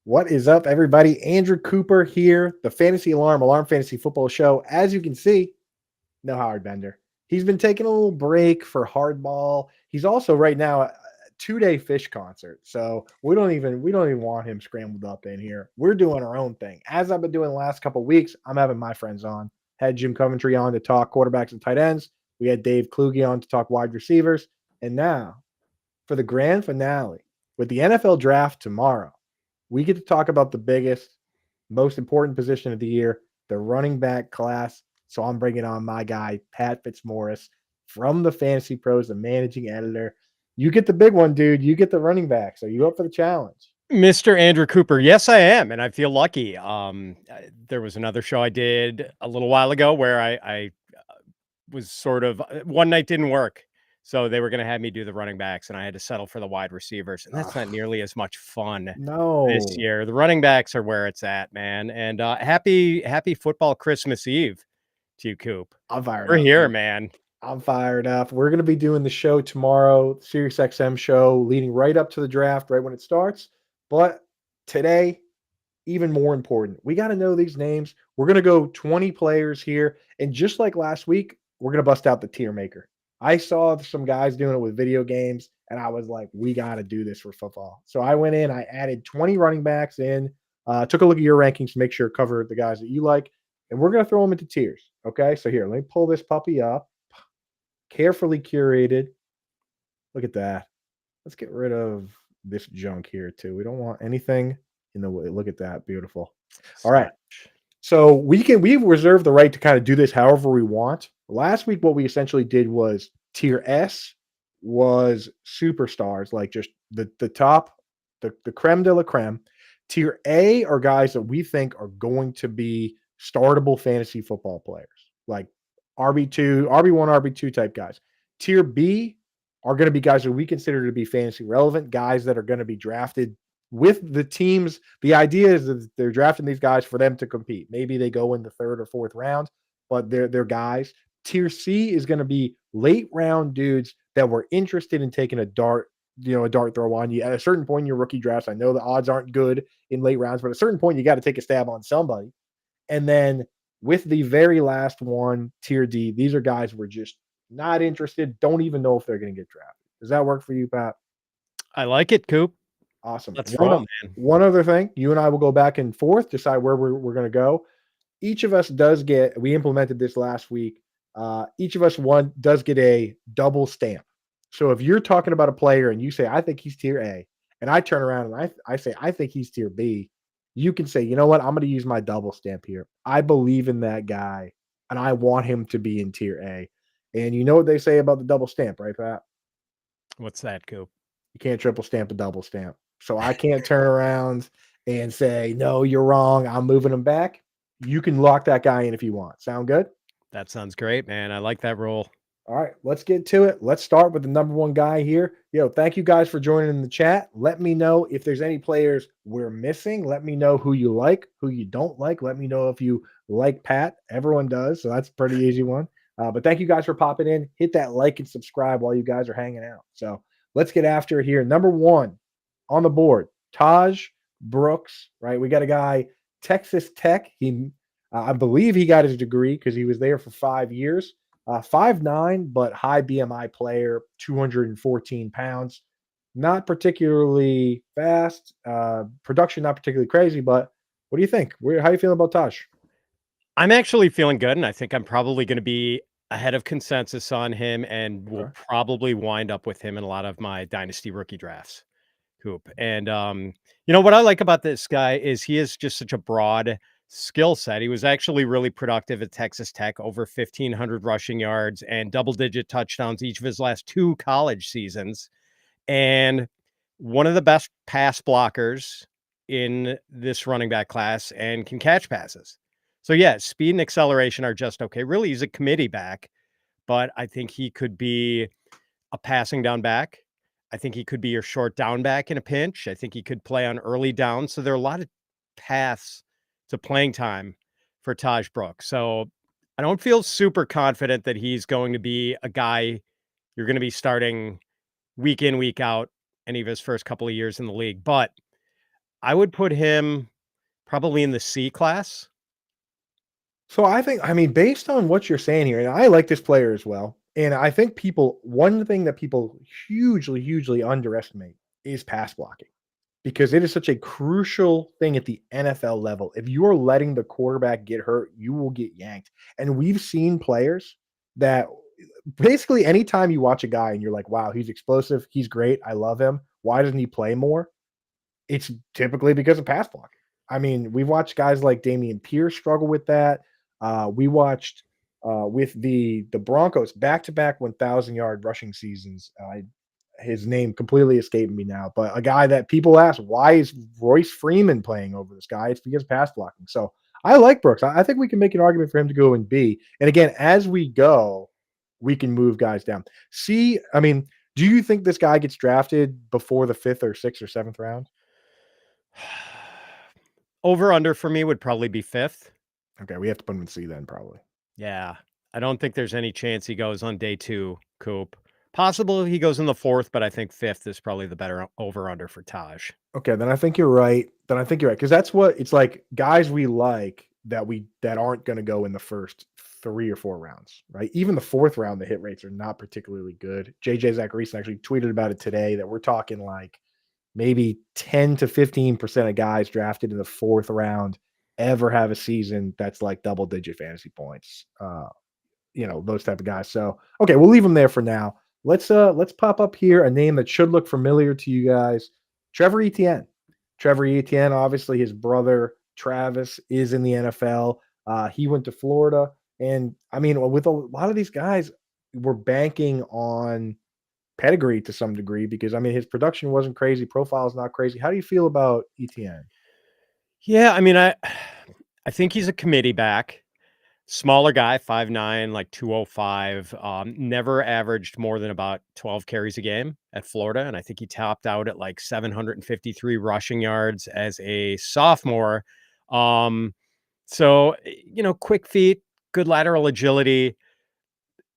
What is up, everybody? Andrew Cooper here, the Fantasy Alarm Fantasy Football Show. As you can see, no Howard Bender. He's been taking a little break for hardball. He's also right now a 2-day fish concert. So we don't even want him scrambled up in here. We're doing our own thing. As I've been doing the last couple of weeks, I'm having my friends on. Had Jim Coventry on to talk quarterbacks and tight ends. We had Dave Kluge on to talk wide receivers. And now for the grand finale with the NFL draft tomorrow, we get to talk about the biggest, most important position of the year, the running back class. So I'm bringing on my guy, Pat Fitzmaurice from the Fantasy Pros, the managing editor. You get the big one, dude. You get the running backs. Are you up for the challenge? Mr. Andrew Cooper. Yes, I am, and I feel lucky. There was another show I did a little while ago where I was sort of one night didn't work, so they were going to have me do the running backs, and I had to settle for the wide receivers, and that's not Ugh, nearly as much fun this no. year. The running backs are where it's at, man. And happy football Christmas Eve to you, Coop. I'm fired We're up, here, dude. man. I'm fired up. We're going to be doing the show tomorrow, Sirius XM show, leading right up to the draft, right when it starts. But today, even more important, we got to know these names. We're going to go 20 players here. And just like last week, we're going to bust out the tier maker. I saw some guys doing it with video games, and I was like, we got to do this for football. So I went in, I added 20 running backs in, took a look at your rankings to make sure it covered the guys that you like, and we're going to throw them into tiers. Okay. So here, let me pull this puppy up, carefully curated. Look at that. Let's get rid of this junk here, too. We don't want anything in the way. Look at that. Beautiful. All right. Stylish. So we've reserved the right to kind of do this however we want. Last week, what we essentially did was tier S was superstars, like just the top, the creme de la creme. Tier A are guys that we think are going to be startable fantasy football players, like RB2, RB1, RB2 type guys. Tier B are going to be guys that we consider to be fantasy relevant, guys that are going to be drafted with the teams. The idea is that they're drafting these guys for them to compete. Maybe they go in the third or fourth round, but they're guys. Tier C is going to be late round dudes that were interested in taking a dart throw on you. At a certain point in your rookie drafts, I know the odds aren't good in late rounds, but at a certain point, you got to take a stab on somebody. And then with the very last one, tier D, these are guys we're just not interested, don't even know if they're going to get drafted. Does that work for you, Pat? I like it, Coop. Awesome. Let's One, roll, man. one other thing, you and I will go back and forth, decide where we're going to go. Each of us does get, we implemented this last week. Each of us one does get a double stamp. So if you're talking about a player and you say, I think he's tier A, and I turn around and I say, I think he's tier B, you can say, you know what? I'm going to use my double stamp here. I believe in that guy and I want him to be in tier A. And you know what they say about the double stamp, right, Pat? What's that, Coop? You can't triple stamp a double stamp. So I can't turn around and say, no, you're wrong. I'm moving him back. You can lock that guy in if you want. Sound good? That sounds great, man. I like that rule. All right, let's get to it. Let's start with the number one guy here. Thank you guys for joining in the chat. Let me know if there's any players we're missing. Let me know who you like, who you don't like. Let me know if you like Pat. Everyone does, so that's a pretty easy one. But thank you guys for popping in. Hit that like and subscribe while you guys are hanging out. So let's get after it here. Number one on the board, Taj Brooks, right? We got a guy, Texas Tech. I believe he got his degree because he was there for 5 years. 5'9", but high BMI player, 214 pounds. Not particularly fast. Production not particularly crazy, but what do you think? How you feeling about Taj? I'm actually feeling good, and I think I'm probably going to be ahead of consensus on him, and will Okay. probably wind up with him in a lot of my dynasty rookie drafts, Coop. And what I like about this guy is he is just such a broad skill set. He was actually really productive at Texas Tech, over 1,500 rushing yards and double-digit touchdowns each of his last 2 college seasons, and one of the best pass blockers in this running back class, and can catch passes. So yeah, speed and acceleration are just okay. Really, he's a committee back, but I think he could be a passing down back. I think he could be your short down back in a pinch. I think he could play on early down. So there are a lot of paths to playing time for Taj Brooks. So I don't feel super confident that he's going to be a guy you're going to be starting week in, week out any of his first couple of years in the league. But I would put him probably in the C class. So I mean, based on what you're saying here, and I like this player as well. And I think one thing that people hugely, hugely underestimate is pass blocking because it is such a crucial thing at the NFL level. If you are letting the quarterback get hurt, you will get yanked. And we've seen players that basically anytime you watch a guy and you're like, wow, he's explosive, he's great, I love him. Why doesn't he play more? It's typically because of pass blocking. I mean, we've watched guys like Damian Pierce struggle with that. We watched with the Broncos back-to-back 1,000-yard rushing seasons. His name completely escaped me now, but a guy that people ask, why is Royce Freeman playing over this guy? It's because of pass blocking. So I like Brooks. I think we can make an argument for him to go in B. And again, as we go, we can move guys down. C, I mean, do you think this guy gets drafted before the 5th or 6th or 7th round? Over under for me would probably be 5th. Okay, we have to put him in C then, probably. Yeah. I don't think there's any chance he goes on day 2, Coop. Possible he goes in the 4th, but I think 5th is probably the better over under for Taj. Okay, then I think you're right. Because that's what it's like. Guys we like that aren't going to go in the first 3 or 4 rounds, right? Even the 4th round, the hit rates are not particularly good. JJ Zachariason actually tweeted about it today that we're talking like maybe 10 to 15% of guys drafted in the 4th round ever have a season that's like double digit fantasy points. Those type of guys. So, okay, we'll leave them there for now. Let's pop up here a name that should look familiar to you guys. Trevor Etienne. Trevor Etienne, obviously his brother Travis is in the NFL. He went to Florida. And I mean, with a lot of these guys, we're banking on pedigree to some degree because I mean his production wasn't crazy, profile is not crazy. How do you feel about Etienne? Yeah, I mean, I think he's a committee back. Smaller guy, 5'9", like 205. Never averaged more than about 12 carries a game at Florida. And I think he topped out at like 753 rushing yards as a sophomore. Um, quick feet, good lateral agility,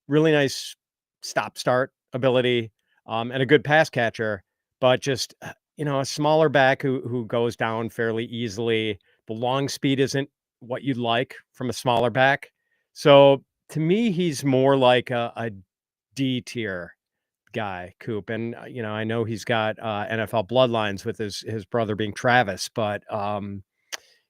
really nice stop start ability, and a good pass catcher. But just, a smaller back who goes down fairly easily. The long speed isn't what you'd like from a smaller back. So to me, he's more like a D tier guy, Coop. And I know he's got NFL bloodlines with his brother being Travis, but I'm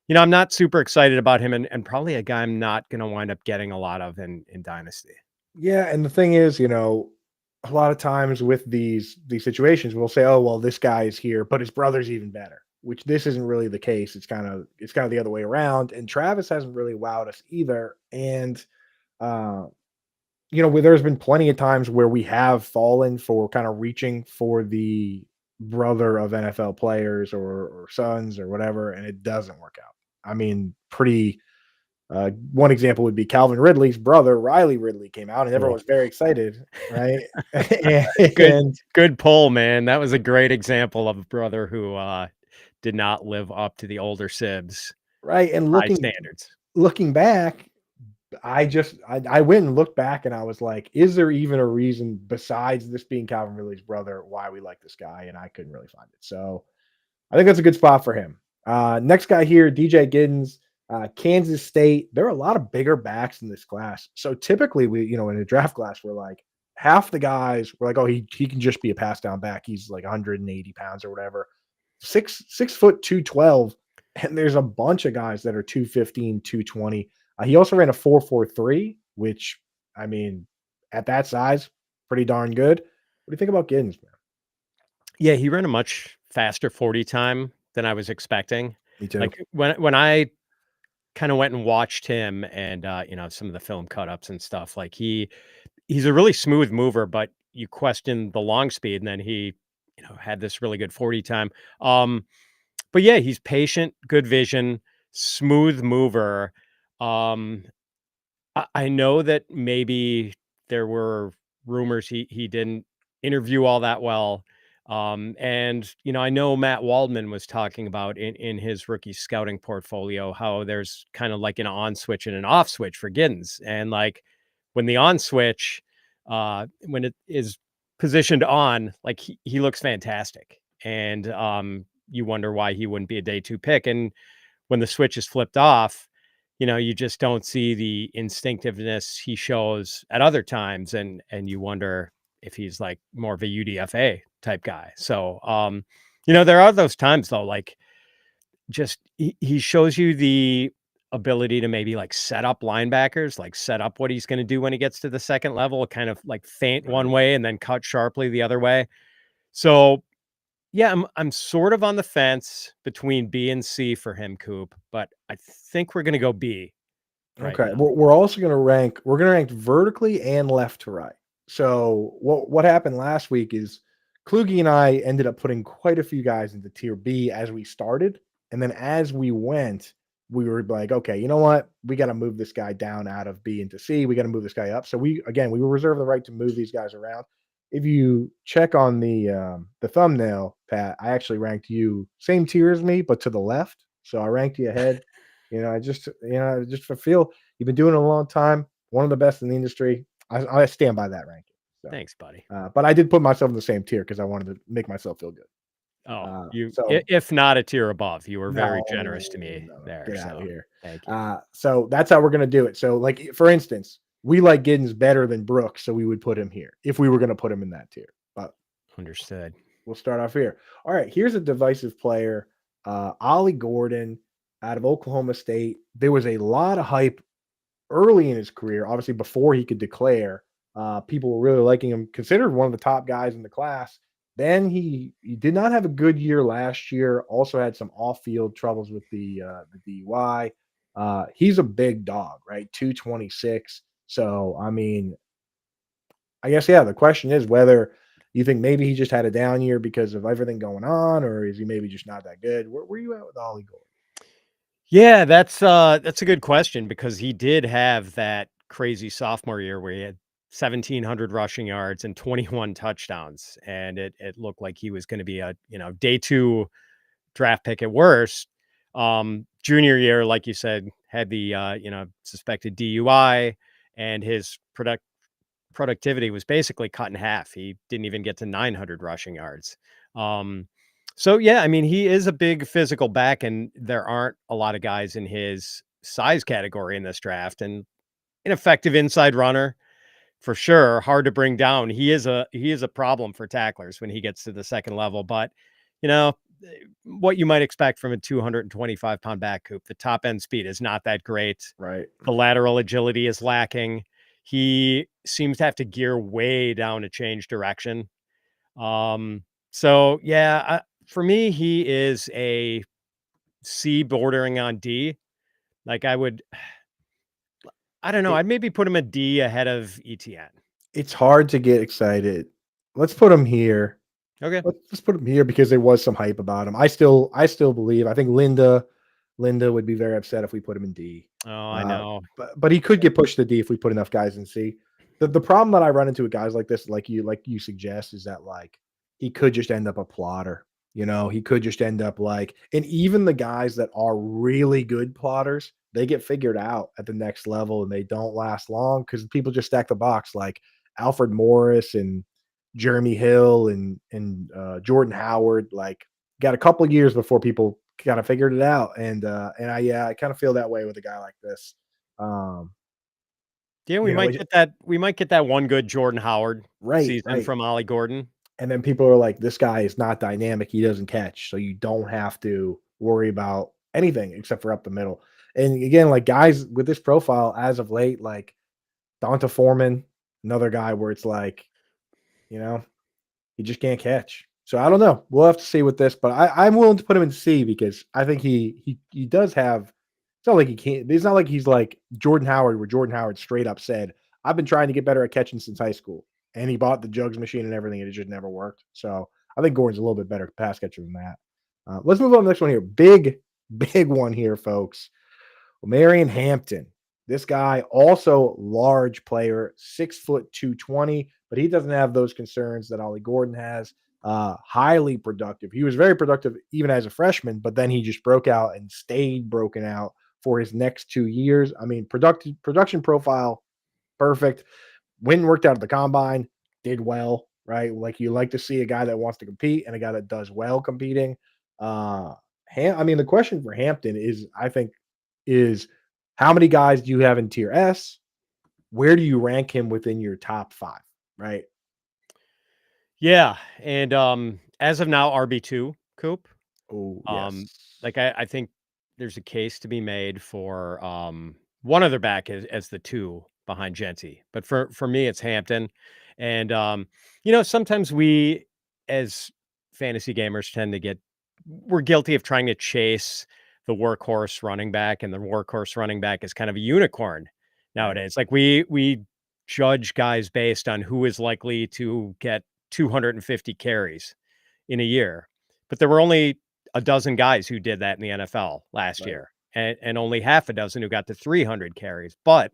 not super excited about him, and probably a guy I'm not going to wind up getting a lot of in Dynasty. Yeah, and the thing is, a lot of times with these situations, we'll say, "Oh, well, this guy is here, but his brother's even better." Which this isn't really the case. It's kind of the other way around. And Travis hasn't really wowed us either. And uh, there's been plenty of times where we have fallen for kind of reaching for the brother of NFL players or sons or whatever, and it doesn't work out. I mean, pretty one example would be Calvin Ridley's brother, Riley Ridley, came out and everyone Cool. was very excited, right? Good, and good pull, man. That was a great example of a brother who did not live up to the older sibs' right, and high looking standards. looking back, I went and looked back and I was like, is there even a reason besides this being Calvin Ridley's brother why we like this guy? And I couldn't really find it. So I think that's a good spot for him. Next guy here, DJ Giddens, Kansas State. There are a lot of bigger backs in this class. So typically in a draft class, we're like half the guys we're like, oh, he can just be a pass down back. He's like 180 pounds or whatever. 6 foot 212. And there's a bunch of guys that are 215, 220. He also ran a 4.43, which I mean, at that size, pretty darn good. What do you think about Giddens, man? Yeah, he ran a much faster 40 time than I was expecting. Me too. Like when I kind of went and watched him and some of the film cut ups and stuff, like he's a really smooth mover, but you question the long speed, and then he had this really good 40 time. But yeah, he's patient, good vision, smooth mover. Um, I know that maybe there were rumors he didn't interview all that well. And I know Matt Waldman was talking about in his rookie scouting portfolio how there's kind of like an on switch and an off switch for Giddens. And like when the on switch, when it is positioned on, like he looks fantastic. And you wonder why he wouldn't be a day 2 pick. And when the switch is flipped off, you just don't see the instinctiveness he shows at other times, and you wonder if he's like more of a UDFA type guy. So, there are those times though, like just he shows you the ability to maybe like set up linebackers, like set up what he's going to do when he gets to the second level, kind of like feint one Right. way and then cut sharply the other way. So yeah, I'm sort of on the fence between B and C for him, Coop, but I think we're gonna go B right Okay. now. We're also going to rank. We're going to rank vertically and left to right. So what happened last week is Kluge and I ended up putting quite a few guys into tier B as we started, and then as we went, we were like, okay, you know what? We got to move this guy down out of B into C. We got to move this guy up. So we will reserve the right to move these guys around. If you check on the thumbnail, Pat, I actually ranked you same tier as me, but to the left. So I ranked you ahead. I just feel you've been doing it a long time, one of the best in the industry. I stand by that ranking. So, Thanks, buddy. but I did put myself in the same tier because I wanted to make myself feel good. Oh, Uh, you so if not a tier above, you were very generous to no, me no, there, get out of so here. thank you. So that's how we're gonna do it. So, like for instance, we like Giddens better than Brooks, so we would put him here if we were gonna put him in that tier. But Understood. we'll start off here. All right, here's a divisive player, Ollie Gordon out of Oklahoma State. There was a lot of hype early in his career, obviously before he could declare. People were really liking him, considered one of the top guys in the class. Then he did not have a good year last year. Also had some off field troubles with the DUI. He's a big dog, right? 226. So I mean, I guess yeah. The question is whether you think maybe he just had a down year because of everything going on, or is he maybe just not that good? Where you at with Ollie Gold? Yeah, that's a good question because he did have that crazy sophomore year where he had 1,700 rushing yards and 21 touchdowns, and it looked like he was gonna be a, day 2 draft pick at worst. Junior year, like you said, had the suspected DUI, and his productivity was basically cut in half. He didn't even get to 900 rushing yards. Um, so yeah, I mean, he is a big physical back, and there aren't a lot of guys in his size category in this draft. And an effective inside runner for sure, hard to bring down. He is a problem for tacklers when he gets to the second level. But you know what you might expect from a 225-pound back, Coop. The top end speed is not that great. Right. The lateral agility is lacking. He seems to have to gear way down to change direction. Um, so yeah, for me, he is a C bordering on D. Like I don't know, It, I'd maybe put him a D ahead of ETN. it's hard to get excited. Let's put him here. Okay. Let's put him here because there was some hype about him. I still believe. I think Linda would be very upset if we put him in D. Oh, I Uh, know. but he could get pushed to D if we put enough guys in C. The problem that I run into with guys like this, like you suggest, is that like he could just end up a plotter. He could just end up like, and even the guys that are really good plotters, they get figured out at the next level and they don't last long because people just stack the box like Alfred Morris and Jeremy Hill and Jordan Howard. Like got a couple years before people kind of figured it out, and I kind of feel that way with a guy like this. Um, Yeah, we you know, might it, get that. We might get that one good Jordan Howard right, season right. from Ollie Gordon. And then people are like, this guy is not dynamic. He doesn't catch. So you don't have to worry about anything except for up the middle. And again, like guys with this profile as of late, like Donta Foreman, another guy where it's like, you know, he just can't catch. So I don't know. We'll have to see with this, but I'm willing to put him in C because I think he does have. It's not like he can't. It's not like he's like Jordan Howard, where Jordan Howard straight up said, "I've been trying to get better at catching since high school," and he bought the jugs machine and everything, and it just never worked. So I think Gordon's a little bit better pass catcher than that. Let's move on to the next one here. Big one here, folks. Marion Hampton. This guy also large player, 6 foot 220, but he doesn't have those concerns that Ollie Gordon has. Highly productive. He was very productive even as a freshman, but then he just broke out and stayed broken out for his next 2 years. I mean, production profile perfect. Went and worked out at the combine, did well, right? Like you like to see a guy that wants to compete and a guy that does well competing. I mean, the question for Hampton is, I think, is how many guys do you have in tier S? Where do you rank him within your top 5, right? Yeah, and, as of now, RB2, Coop. Oh, Um, yes. like, I think there's a case to be made for, one other back as the 2 behind Genty, but for me, it's Hampton, and, sometimes we, as fantasy gamers, tend to we're guilty of trying to chase the workhorse running back, and the workhorse running back is kind of a unicorn Right, nowadays. Like, we judge guys based on who is likely to get 250 carries in a year, but there were only a dozen guys who did that in the NFL last right. year, and only half a dozen who got to 300 carries. But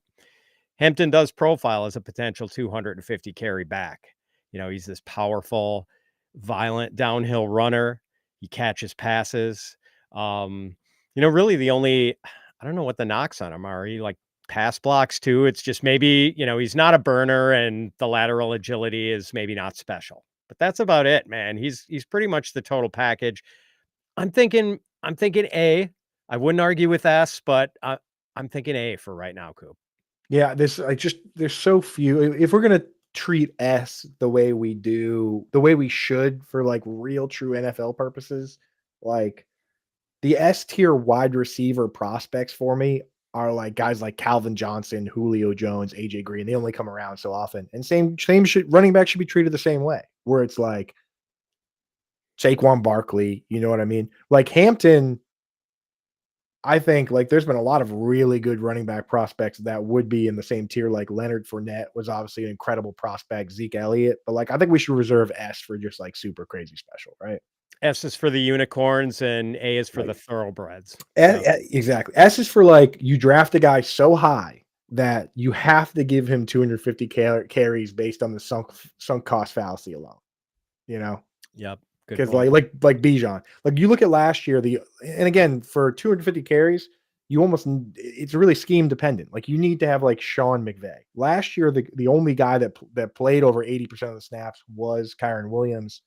Hampton does profile as a potential 250 carry back. He's this powerful, violent downhill runner. He catches passes. Really the only, I don't know what the knocks on him are. He like pass blocks too. It's just maybe, he's not a burner and the lateral agility is maybe not special. But that's about it, man. He's pretty much the total package. I'm thinking A. I wouldn't argue with S, but I'm thinking A for right now, Coop. Yeah, this I just there's so few. If we're gonna treat S the way we should for like real true NFL purposes, like the S tier wide receiver prospects for me are like guys like Calvin Johnson, Julio Jones, AJ Green. They only come around so often. And same should running back should be treated the same way, where it's like Saquon Barkley, you know what I mean? Like Hampton, I think like there's been a lot of really good running back prospects that would be in the same tier. Like Leonard Fournette was obviously an incredible prospect, Zeke Elliott, but like I think we should reserve S for just like super crazy special, right? S is for the unicorns and A is for the Like thoroughbreds. So, Exactly. S is for like you draft a guy so high that you have to give him 250 carries based on the sunk cost fallacy alone. You know, yep, good because point. like Bijan, like you look at last year, and again for 250 carries, it's really scheme dependent. Like you need to have like Sean McVay. Last year, the only guy that played over 80% of the snaps was Kyron Williams.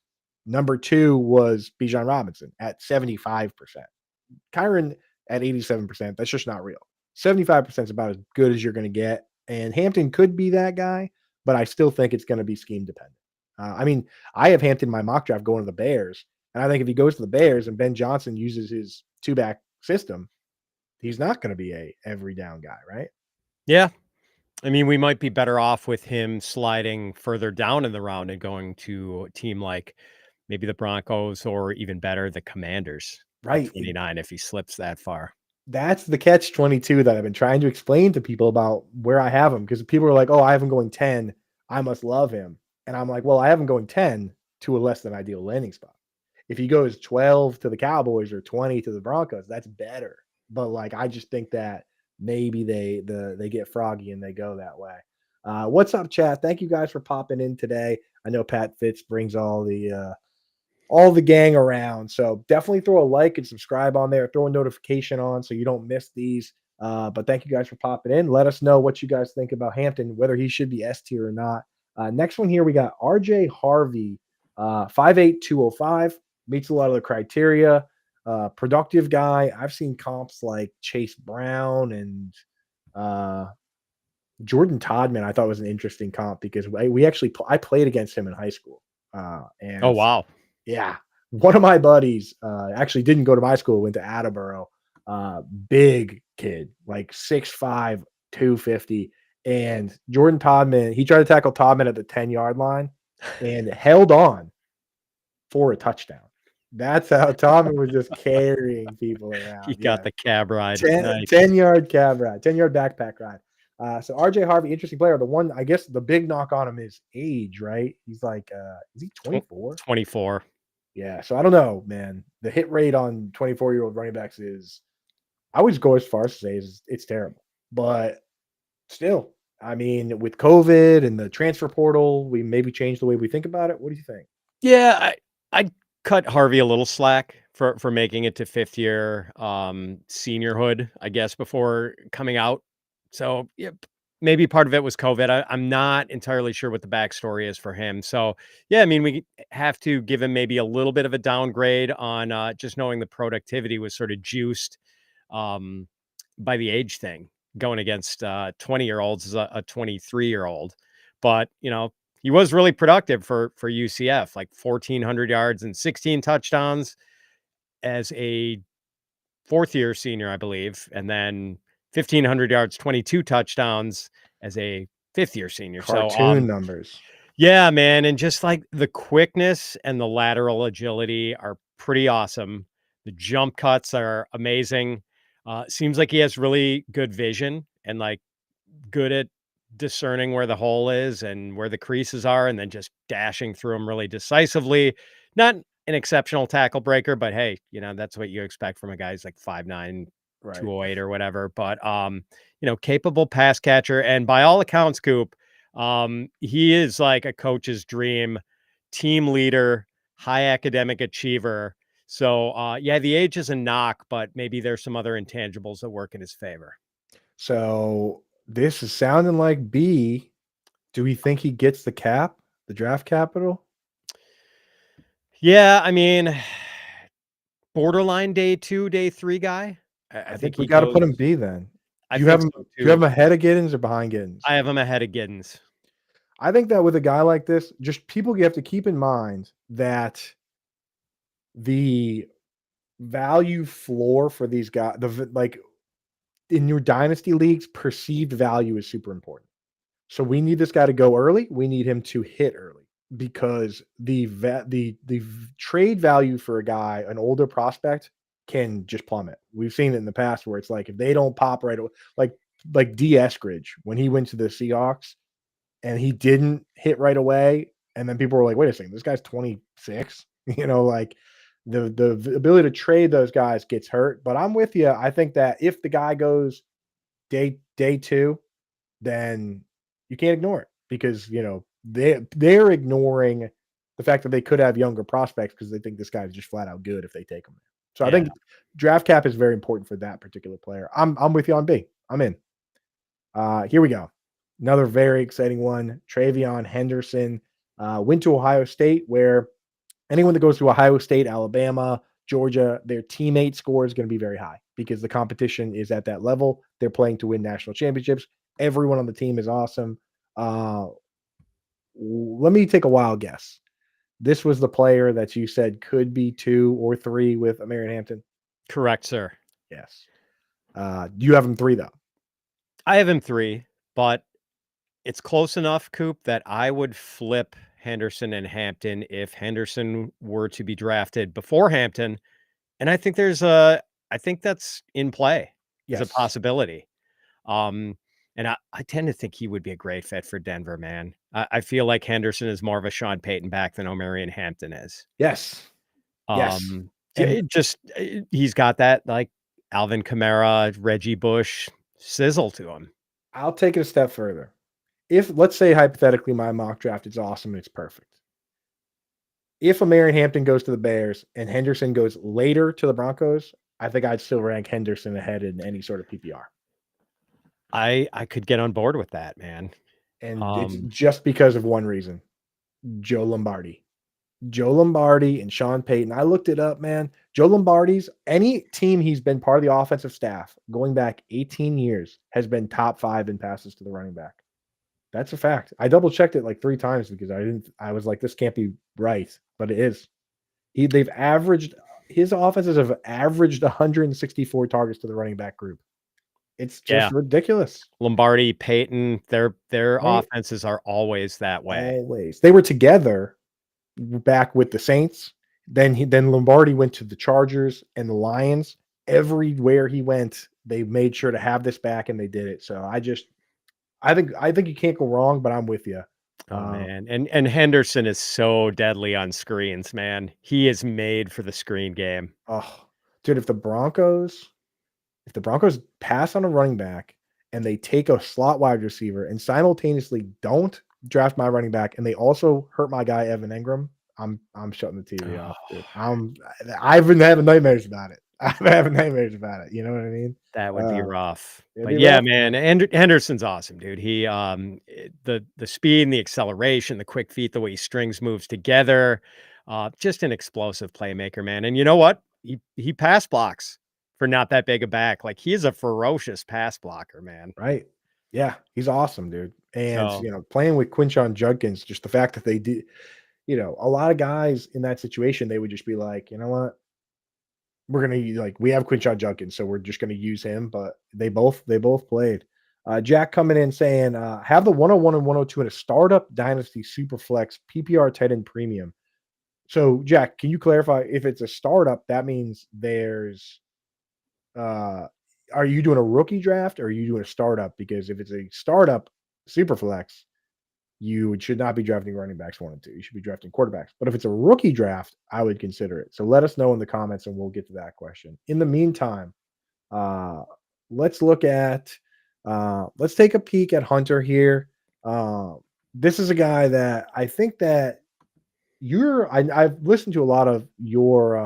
Number two was Bijan Robinson at 75%. Kyron at 87%, that's just not real. 75% is about as good as you're going to get. And Hampton could be that guy, but I still think it's going to be scheme dependent. I mean, I have Hampton in my mock draft going to the Bears. And I think if he goes to the Bears and Ben Johnson uses his two back system, he's not going to be a every down guy, right? Yeah. I mean, we might be better off with him sliding further down in the round and going to a team like maybe the Broncos or even better, the Commanders at Right. 29 if he slips that far. That's the catch 22 that I've been trying to explain to people about where I have him because people are like, oh, I have him going 10. I must love him. And I'm like, well, I have him going 10 to a less than ideal landing spot. If he goes 12 to the Cowboys or 20 to the Broncos, that's better. But like, I just think that maybe they get froggy and they go that way. What's up, chat? Thank you guys for popping in today. I know Pat Fitz brings all the gang around. So definitely throw a like and subscribe on there. Throw a notification on so you don't miss these. But thank you guys for popping in. Let us know what you guys think about Hampton, whether he should be S tier or not. Next one here, we got RJ Harvey, 5'8", meets a lot of the criteria. Productive guy. I've seen comps like Chase Brown and uh, Jordan Todman. I thought was an interesting comp because I played against him in high school. Oh, And wow. yeah. One of my buddies, actually didn't go to my school, went to Attleboro. Big kid, like 6'5", 250. And Jordan Todman, he tried to tackle Todman at the 10-yard line and held on for a touchdown. That's how Todman was just carrying people He around. got Yeah. the cab ride. 10, Nice. 10-yard cab ride, 10-yard backpack ride. So RJ Harvey, interesting player. The one, I guess the big knock on him is age, right? He's like, is he 24? 24. Yeah, so I don't know, man. The hit rate on 24-year-old running backs is I would go as far as to say it's terrible. But still, I mean, with COVID and the transfer portal, we maybe change the way we think about it. What do you think? Yeah, I'd cut Harvey a little slack for making it to fifth year seniorhood, I guess, before coming out. So yeah, maybe part of it was COVID. I'm not entirely sure what the backstory is for him. So, yeah, I mean, we have to give him maybe a little bit of a downgrade on just knowing the productivity was sort of juiced um, by the age thing going against 20-year-olds as a 23-year-old. But, he was really productive for UCF, like 1,400 yards and 16 touchdowns as a fourth year senior, I believe, and then 1,500 yards, 22 touchdowns as a fifth year senior. So, Cartoon numbers. yeah, man. And just like the quickness and the lateral agility are pretty awesome. The jump cuts are amazing. Seems like he has really good vision and like good at discerning where the hole is and where the creases are, and then just dashing through them really decisively. Not an exceptional tackle breaker, but hey, that's what you expect from a guy who's like 5'9", Right. 208 or whatever. But capable pass catcher, and by all accounts, Coop, he is like a coach's dream, team leader, high academic achiever. So yeah, the age is a knock, but maybe there's some other intangibles that work in his favor. So this is sounding like B. Do we think he gets the draft capital? Yeah, I mean, borderline day 2, day 3 guy. I I think think we he got to goes. put him B then. I Do you have think him? so Do you have him too. ahead of Giddens or behind Giddens? I have him ahead of Giddens. I think that with a guy like this, just people you have to keep in mind that the value floor for these guys, like in your dynasty leagues, perceived value is super important. So we need this guy to go early. We need him to hit early because the trade value for a guy, an older prospect, can just plummet. We've seen it in the past where it's like if they don't pop right away, like D. Eskridge when he went to the Seahawks and he didn't hit right away, and then people were like, "Wait a second, this guy's 26." Like the ability to trade those guys gets hurt. But I'm with you. I think that if the guy goes day 2, then you can't ignore it because they're ignoring the fact that they could have younger prospects because they think this guy's just flat out good if they take him. So I Yeah. think draft cap is very important for that particular player. I'm with you on B. I'm in. Here we go. Another very exciting one. Travion Henderson went to Ohio State, where anyone that goes to Ohio State, Alabama, Georgia, their teammate score is going to be very high because the competition is at that level. They're playing to win national championships. Everyone on the team is awesome. Let me take a wild guess. This was the player that you said could be 2 or 3 with Marion Hampton. Correct, sir. Yes. You have him 3 though. I have him 3, but it's close enough, Coop, that I would flip Henderson and Hampton if Henderson were to be drafted before Hampton. And I think I think that's in play as a Yes. possibility. And I tend to think he would be a great fit for Denver, man. I feel like Henderson is more of a Sean Payton back than O'Marion Hampton is. Yes. Yes. And He's got that like Alvin Kamara, Reggie Bush sizzle to him. I'll take it a step further. If let's say hypothetically my mock draft is awesome and it's perfect. If Marion Hampton goes to the Bears and Henderson goes later to the Broncos, I think I'd still rank Henderson ahead in any sort of PPR. I could get on board with that, man. And it's just because of one reason. Joe Lombardi and Sean Payton. I looked it up, man. Joe Lombardi's any team he's been part of the offensive staff going back 18 years has been top 5 in passes to the running back. That's a fact. I double checked it like 3 times because I was like, this can't be right, but it is. His offenses have averaged 164 targets to the running back group. It's just ridiculous. Lombardi, Payton, their offenses are always that way. Always. They were together back with the Saints. Then Lombardi went to the Chargers and the Lions. Everywhere he went, they made sure to have this back, and they did it. So I think you can't go wrong, but I'm with you. Oh man, and Henderson is so deadly on screens, man. He is made for the screen game. Oh, dude, if the Broncos pass on a running back and they take a slot wide receiver and simultaneously don't draft my running back and they also hurt my guy Evan Ingram, I'm shutting the TV off, dude. I've been having nightmares about it. I'm having nightmares about it. You know what I mean? That would be Uh, rough. it'd But be yeah, rough. man, Henderson's awesome, dude. He, the speed and the acceleration, the quick feet, the way he strings moves together, just an explosive playmaker, man. And you know what? He pass blocks for not that big a back. Like, he is a ferocious pass blocker, man. Right. Yeah, he's awesome, dude. And, So playing with Quinshon Judkins, just the fact that they did, a lot of guys in that situation, they would just be like, "You know what? We're gonna like we have Quinshon Judkins, so we're just gonna use him." But they both played. Jack coming in saying, have the 101 and 102 in a startup dynasty superflex PPR tight end premium. So, Jack, can you clarify if it's a startup, that means there's uh are you doing a rookie draft or are you doing a startup? Because if it's a startup super flex, you should not be drafting running backs 1 and 2. You should be drafting quarterbacks. But if it's a rookie draft, I would consider it. So let us know in the comments and we'll get to that question. In the meantime, uh let's look at let's take a peek at Hunter here. This is a guy that I think that I've listened to a lot of your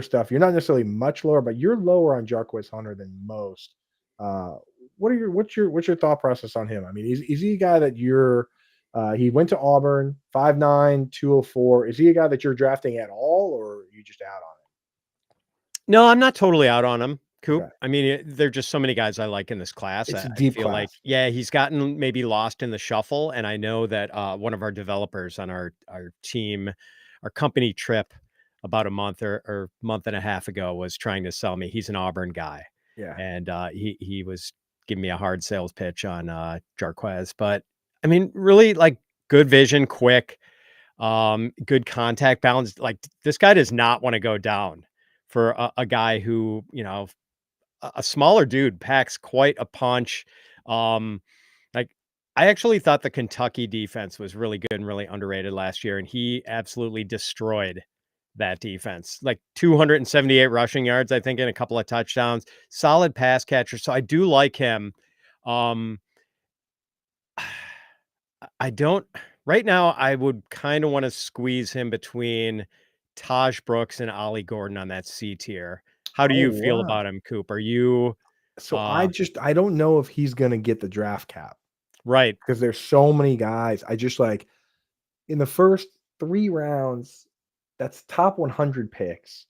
stuff. You're not necessarily much lower, but you're lower on Jarquez Hunter than most. Uh, what's your thought process on him? I mean, is he a guy that you're he went to Auburn, 5'9", 204. Is he a guy that you're drafting at all, or are you just out on no, I'm not totally out on him, it? Coop. Okay. I mean, there are just so many guys I like in this class. It's a I deep feel like, class. yeah, he's gotten maybe lost in the shuffle, and I know that one of our developers on our team, our company trip about a month or month and a half ago was trying to sell me. He's an Auburn guy, Yeah. and he was giving me a hard sales pitch on Jarquez, but I mean, really like good vision, quick, good contact balance. Like, this guy does not want to go down for a guy who, a smaller dude packs quite a punch. Um, like, I actually thought the Kentucky defense was really good and really underrated last year, and he absolutely destroyed that defense. Like, 278 rushing yards, I think, and a couple of touchdowns. Solid pass catcher. So I do like him. Um, I don't right now, I would kinda wanna squeeze him between Taj Brooks and Ollie Gordon on that C tier. How do Oh you feel wow. about him, Coop? Are you, So uh I don't know if he's gonna get the draft cap right. because there's so many guys. I just like in the first 3 rounds, that's top 100 picks.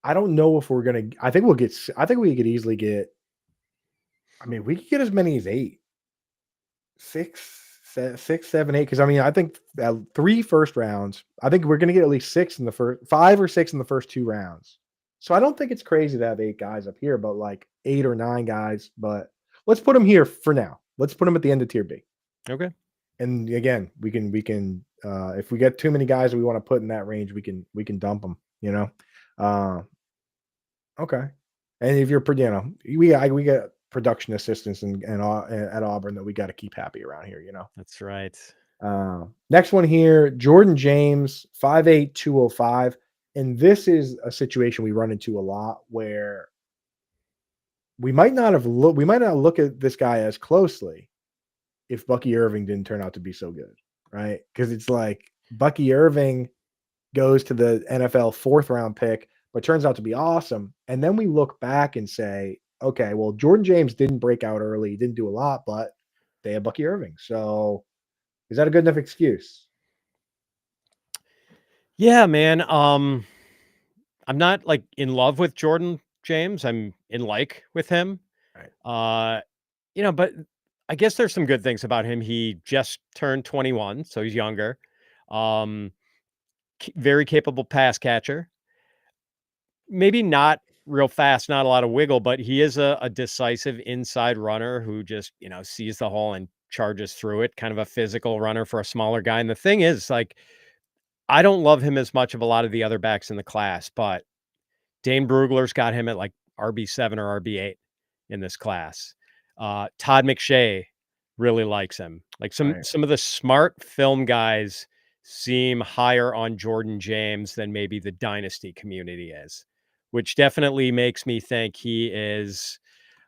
I don't know if we're gonna. I think we could easily get. I mean, we could get as many as 8, 6, 6, 7, 8. Because I mean, I think 3 first rounds. I think we're gonna get at least 6 in the first 5 or 6 in the first 2 rounds. So I don't think it's crazy to have 8 guys up here, but like 8 or 9 guys. But let's put them here for now. Let's put them at the end of tier B. Okay. And again, we can if we get too many guys we want to put in that range, we can dump them. Uh, Okay. And if you're we got production assistants at Auburn that we got to keep happy around here. That's right. Next one here, Jordan James, 5'8", 205. And this is a situation we run into a lot where we might not look at this guy as closely if Bucky Irving didn't turn out to be so good, right? Because it's like Bucky Irving goes to the NFL 4th round pick, but turns out to be awesome. And then we look back and say, okay, well, Jordan James didn't break out early, he didn't do a lot, but they have Bucky Irving. So is that a good enough excuse? Yeah, man, I'm not, like, in love with Jordan James. I'm in like with him. Right. Uh, but I guess there's some good things about him. He just turned 21, so he's younger. Um, very capable pass catcher. Maybe not real fast, not a lot of wiggle, but he is a decisive inside runner who just, sees the hole and charges through it, kind of a physical runner for a smaller guy. And the thing is, like, I don't love him as much of a lot of the other backs in the class, but Dane Brugler's got him at like RB7 or RB8 in this class. Todd McShay really likes him. Like, some Right. some of the smart film guys seem higher on Jordan James than maybe the dynasty community is, which definitely makes me think he is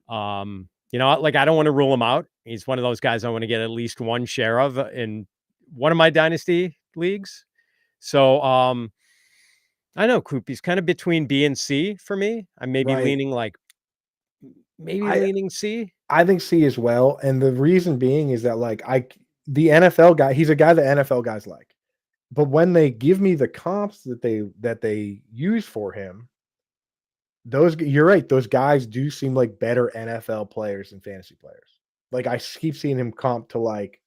like, I don't want to rule him out. He's one of those guys I want to get at least one share of in one of my dynasty leagues. So I know, Coop, he's kinda between B and C for me. I may be Right. leaning, like maybe I leaning C? I think C as well, and the reason being is that, like, the NFL guy he's a guy that NFL guys like, but when they give me the comps that they use for him, you're right, those guys do seem like better NFL players than fantasy players. Like, keep seeing him comp to, like,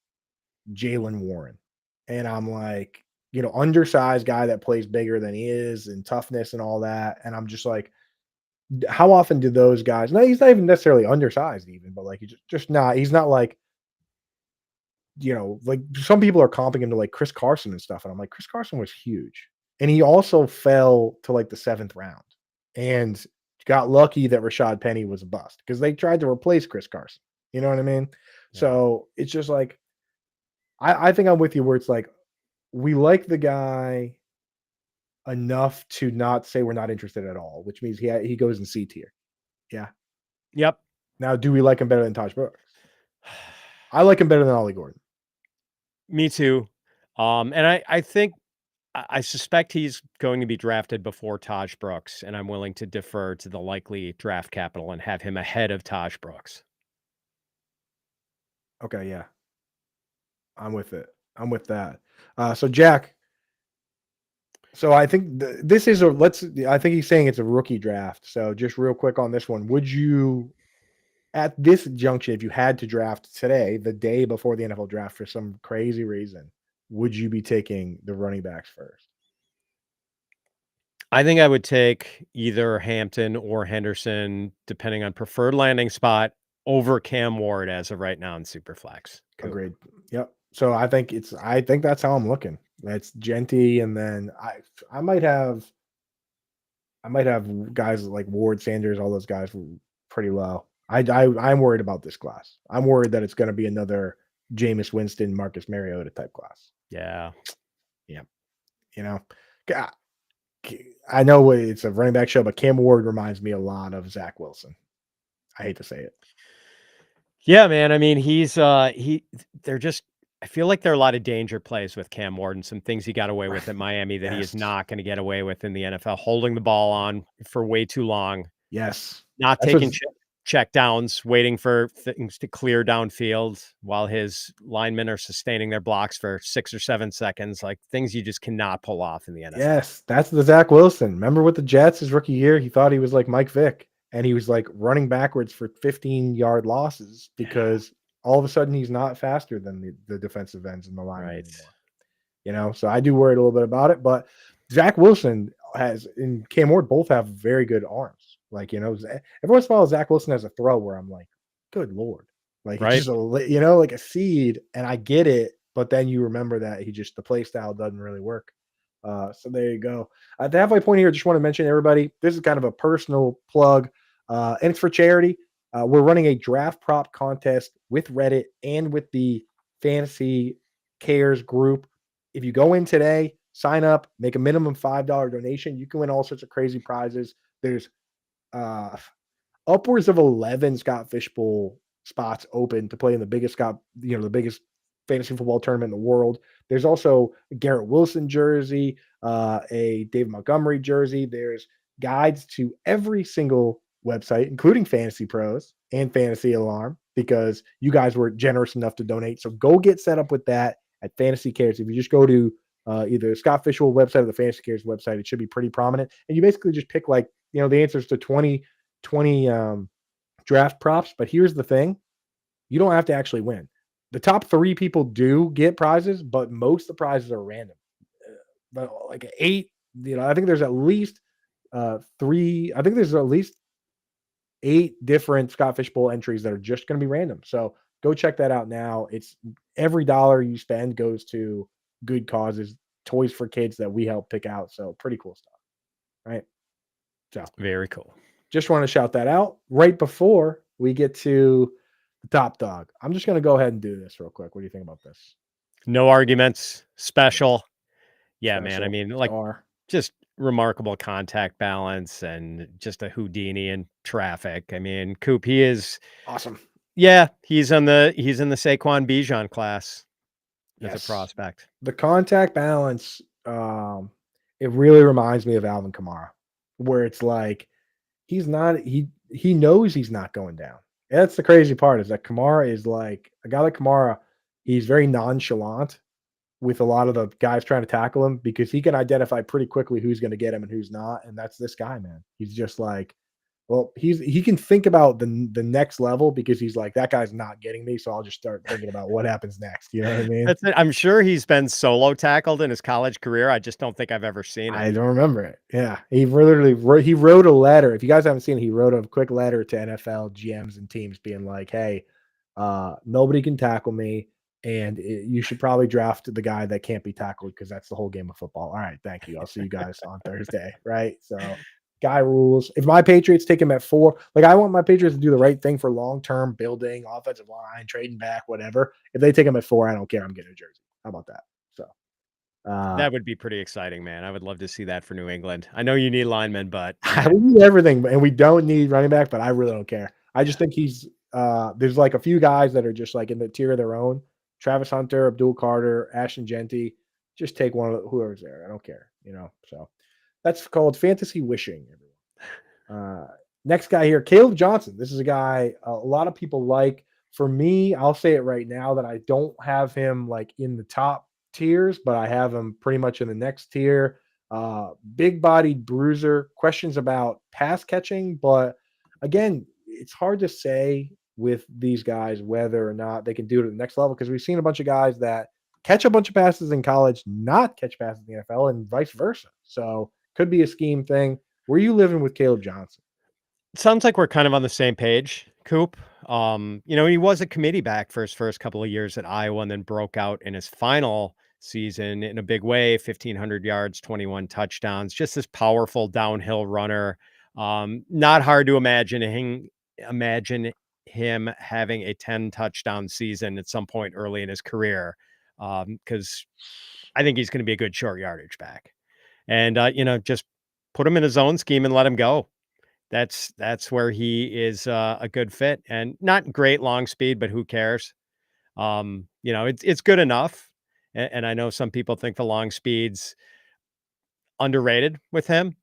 Jalen Warren, and I'm like, undersized guy that plays bigger than he is and toughness and all that, and I'm just like, how often do those guys no, he's not even necessarily undersized even, but, like, he's just not he's not like, like, some people are comping him to, like, Chris Carson and stuff, and I'm like, Chris Carson was huge, and he also fell to, like, the 7th round, and got lucky that Rashad Penny was a bust because they tried to replace Chris Carson, you know what I mean? Yeah. So, it's just like, I think I'm with you where it's like, we like the guy enough to not say we're not interested at all, which means he goes in C tier. Yeah. Yep. Now, do we like him better than Taj Brooks? I like him better than Ollie Gordon. Me too. And I think I suspect he's going to be drafted before Taj Brooks, and I'm willing to defer to the likely draft capital and have him ahead of Taj Brooks. Okay, yeah. I'm with it. I'm with that. So Jack, so I think this is I think he's saying it's a rookie draft. So just real quick on this one, would you at this junction, if you had to draft today, the day before the NFL draft for some crazy reason, would you be taking the running backs first? I think I would take either Hampton or Henderson, depending on preferred landing spot, over Cam Ward as of right now in Superflex. Coop. Agreed. Yep. So I think that's how I'm looking. That's Genty, and then I might have guys like Ward, Sanders, all those guys were pretty low. I'm worried about this class. I'm worried that it's going to be another Jameis Winston, Marcus Mariota type class. Yeah. Yeah, you know, Ca- I know it's a running back show, but Cam Ward reminds me a lot of Zach Wilson. I hate to say it. Yeah, man. I mean, they're just, I feel like there are a lot of danger plays with Cam Ward and some things he got away with at Miami that he is Yes, not going to get away with in the NFL, holding the ball on for way too long, yes, not that's taking what's check downs, waiting for things to clear downfield while his linemen are sustaining their blocks for 6 or 7 seconds, like things you just cannot pull off in the NFL. yes, that's the Zach Wilson. Remember with the Jets his rookie year, he thought he was like Mike Vick, and he was like running backwards for 15-yard losses Yeah. because all of a sudden he's not faster than the defensive ends and the linemen Right. anymore. So I do worry a little bit about it, but Zach Wilson and Cam Ward both have very good arms. Like, every once in a while Zach Wilson has a throw where I'm like, good Lord. Like it's Right. just like a seed, and I get it, but then you remember that the play style doesn't really work. So there you go. At the halfway point here, just want to mention everybody, this is kind of a personal plug, and it's for charity. We're running a draft prop contest with Reddit and with the Fantasy Cares group. If you go in today, sign up, make a minimum $5 donation, you can win all sorts of crazy prizes. There's uh upwards of 11 Scott Fishbowl spots open to play in the biggest fantasy football tournament in the world. There's also a Garrett Wilson jersey, a David Montgomery jersey. There's guides to every single website, including Fantasy Pros and Fantasy Alarm, because you guys were generous enough to donate. So go get set up with that at Fantasy Cares. If you just go to either Scott Fishbowl website or the Fantasy Cares website, it should be pretty prominent. And you basically just pick the answers to 20 draft props. But here's the thing: you don't have to actually win. The top 3 people do get prizes, but most of the prizes are random. But like 8, I think there's at least 3. I think there's at least 8 different Scott Fishbowl entries that are just going to be random. So go check that out now. It's every dollar you spend goes to good causes, toys for kids that we help pick out. So pretty cool stuff, right? So Very cool. just want to shout that out right before we get to the top dog. I'm just going to go ahead and do this real quick. What do you think about this? No arguments. Special. Yeah, man. I Special mean, like, star. just remarkable contact balance and just a Houdini in traffic. I mean, Coop, he is, Awesome. yeah, he's in the Saquon Bijan class as a Yes. prospect. The contact balance It really reminds me of Alvin Kamara, where it's like he's not he knows he's not going down. And that's the crazy part is that Kamara is like a guy like Kamara, he's very nonchalant with a lot of the guys trying to tackle him because he can identify pretty quickly who's going to get him and who's not. And that's this guy, man. He's just like, well, he can think about the next level because he's like that guy's not getting me, so I'll just start thinking about what happens next. You know what I mean? That's it. I'm sure he's been solo tackled in his college career. I just don't think I've ever seen it. I don't remember it. Yeah, he wrote a letter. If you guys haven't seen it, he wrote a quick letter to NFL GMs and teams being like, "Hey, nobody can tackle me, and you should probably draft the guy that can't be tackled because that's the whole game of football." All right, thank you. I'll see you guys on Thursday. Right? So, guy rules. If my Patriots take him at 4, like I want my Patriots to do the right thing for long term building, offensive line, trading back, whatever. If they take him at 4, I don't care. I'm getting a jersey. How about that? So. Uh, That would be pretty exciting, man. I would love to see that for New England. I know you need linemen, but We man, need everything, and we don't need running back, but I really don't care. I just yeah. think he's there's like a few guys that are just like in the tier of their own. Travis Hunter, Abdul Carter, Ashton Genty. Just take one of whoever's there. I don't care, you know. So that's called fantasy wishing, everyone. Next guy here, Caleb Johnson. This is a guy a lot of people like. For me, I'll say it right now that I don't have him like in the top tiers, but I have him pretty much in the next tier. Big bodied bruiser. Questions about pass catching, but again, it's hard to say with these guys whether or not they can do it at the next level because we've seen a bunch of guys that catch a bunch of passes in college, not catch passes in the NFL, and vice versa. So could be a scheme thing. Where are you living with Caleb Johnson? Sounds like we're kind of on the same page, Coop. He was a committee back for his first couple of years at Iowa and then broke out in his final season in a big way, 1,500 yards, 21 touchdowns, just this powerful downhill runner. Not hard to imagine him having a 10 touchdown season at some point early in his career. Because I think he's going to be a good short yardage back. And just put him in his own scheme and let him go. That's where he is, a good fit and not great long speed, but who cares? It's good enough, and I know some people think the long speed's underrated with him,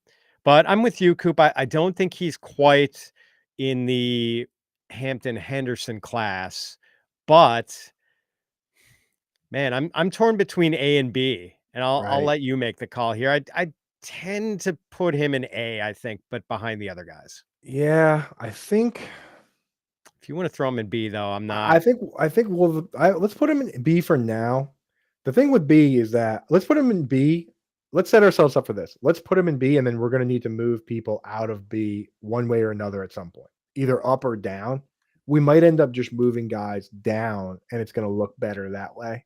but I'm with you, Coop. I don't think he's quite in the Hampton Henderson class, but man, I'm torn between A and B, and I'll Right. let you make the call here. I tend to put him in A, I think, but behind the other guys. Yeah, I think If you wanna throw him in B, though, I'm not. I think let's put him in B for now. The thing with B is that let's put him in B. Let's set ourselves up for this. Let's put him in B, and then we're going to need to move people out of B one way or another at some point, either up or down. We might end up just moving guys down, and it's going to look better that way.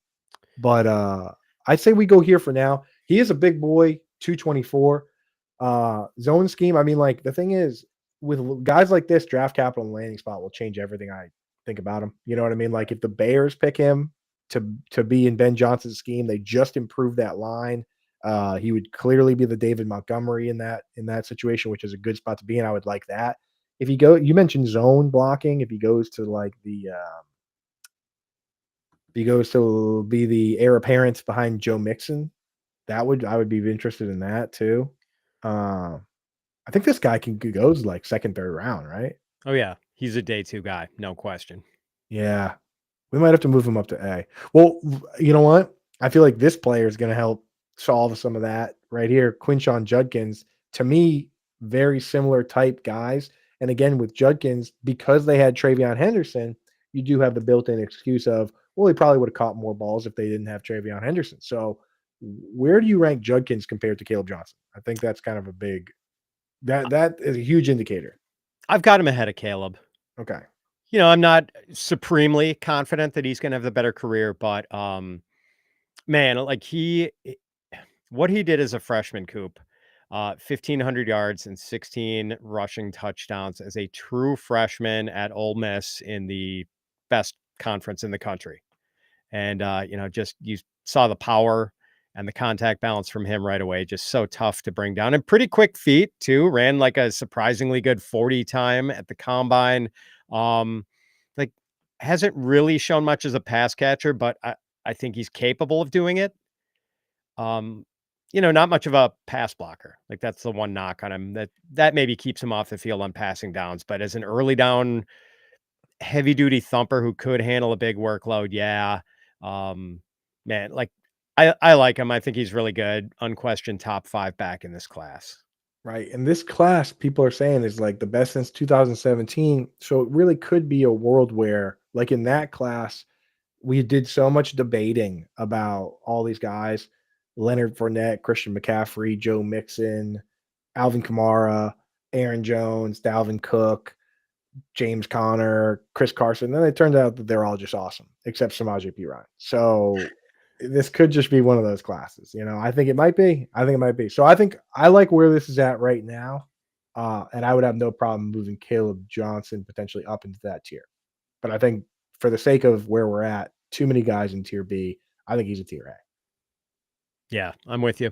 But I'd say we go here for now. He is a big boy, 224. Zone scheme. I mean, like the thing is, with guys like this, draft capital and landing spot will change everything I think about him. You know what I mean? Like if the Bears pick him to be in Ben Johnson's scheme, they just improved that line. He would clearly be the David Montgomery in that situation, which is a good spot to be in. I would like that. If you mentioned zone blocking. If he goes to like if he goes to be the heir apparent behind Joe Mixon, I would be interested in that too. Um, I think this guy can goes like second, third round, right? Oh, yeah. He's a day 2 guy, no question. Yeah, we might have to move him up to A. Well, you know what? I feel like this player is going to help solve some of that right here. Quinshawn Judkins, to me, very similar type guys. And again, with Judkins, because they had Travion Henderson, you do have the built-in excuse of, well, he probably would have caught more balls if they didn't have Travion Henderson. So, where do you rank Judkins compared to Caleb Johnson? I think that's kind of a big that is a huge indicator. I've got him ahead of Caleb. Okay. I'm not supremely confident that he's gonna have the better career, but, man, like, what he did as a freshman, Coop, 1,500 yards and 16 rushing touchdowns as a true freshman at Ole Miss in the best conference in the country. And, just you saw the power and the contact balance from him right away. Just so tough to bring down and pretty quick feet too. Ran like a surprisingly good 40 time at the combine. Like hasn't really shown much as a pass catcher, but I think he's capable of doing it. Um, not much of a pass blocker. Like, that's the one knock on him that maybe keeps him off the field on passing downs, but as an early down heavy duty thumper who could handle a big workload, yeah. Um, man, like, I like him. I think he's really good. Unquestioned top 5 back in this class. Right. And this class, people are saying, is like the best since 2017. So it really could be a world where, like in that class, we did so much debating about all these guys: Leonard Fournette, Christian McCaffrey, Joe Mixon, Alvin Kamara, Aaron Jones, Dalvin Cook, James Conner, Chris Carson. Then it turned out that they're all just awesome, except Samaje Perine. So this could just be one of those classes. I think it might be. I think it might be. So I think I like where this is at right now. And I would have no problem moving Caleb Johnson potentially up into that tier. But I think for the sake of where we're at, too many guys in tier B. I think he's a tier A. Yeah, I'm with you.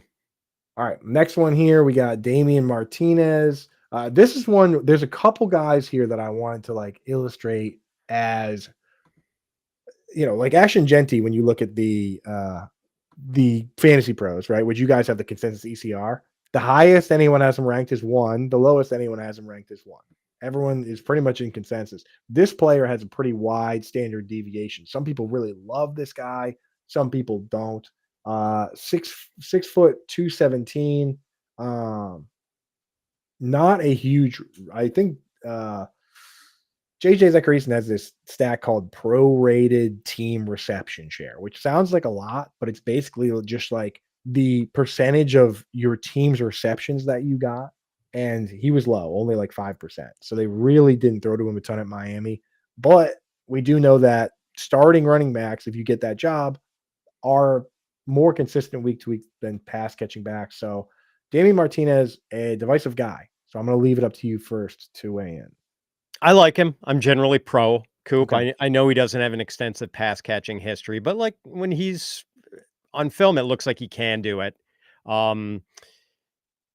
All right, next one here, we got Damian Martinez. This is one. There's a couple guys here that I wanted to like illustrate as like Ashton Genty. When you look at the fantasy pros, right? Which you guys have the consensus ECR. The highest anyone has him ranked is 1. The lowest anyone has him ranked is 1. Everyone is pretty much in consensus. This player has a pretty wide standard deviation. Some people really love this guy. Some people don't. 6 foot 217. Not a huge. I think JJ Zachariason has this stat called prorated team reception share, which sounds like a lot, but it's basically just like the percentage of your team's receptions that you got. And he was low, only like 5%. So they really didn't throw to him a ton at Miami. But we do know that starting running backs, if you get that job, are more consistent week to week than pass catching backs. So Damian Martinez, a divisive guy. So I'm going to leave it up to you first to weigh in. I like him. I'm generally pro Coop. Okay. I know he doesn't have an extensive pass catching history, but like when he's on film, it looks like he can do it. Um,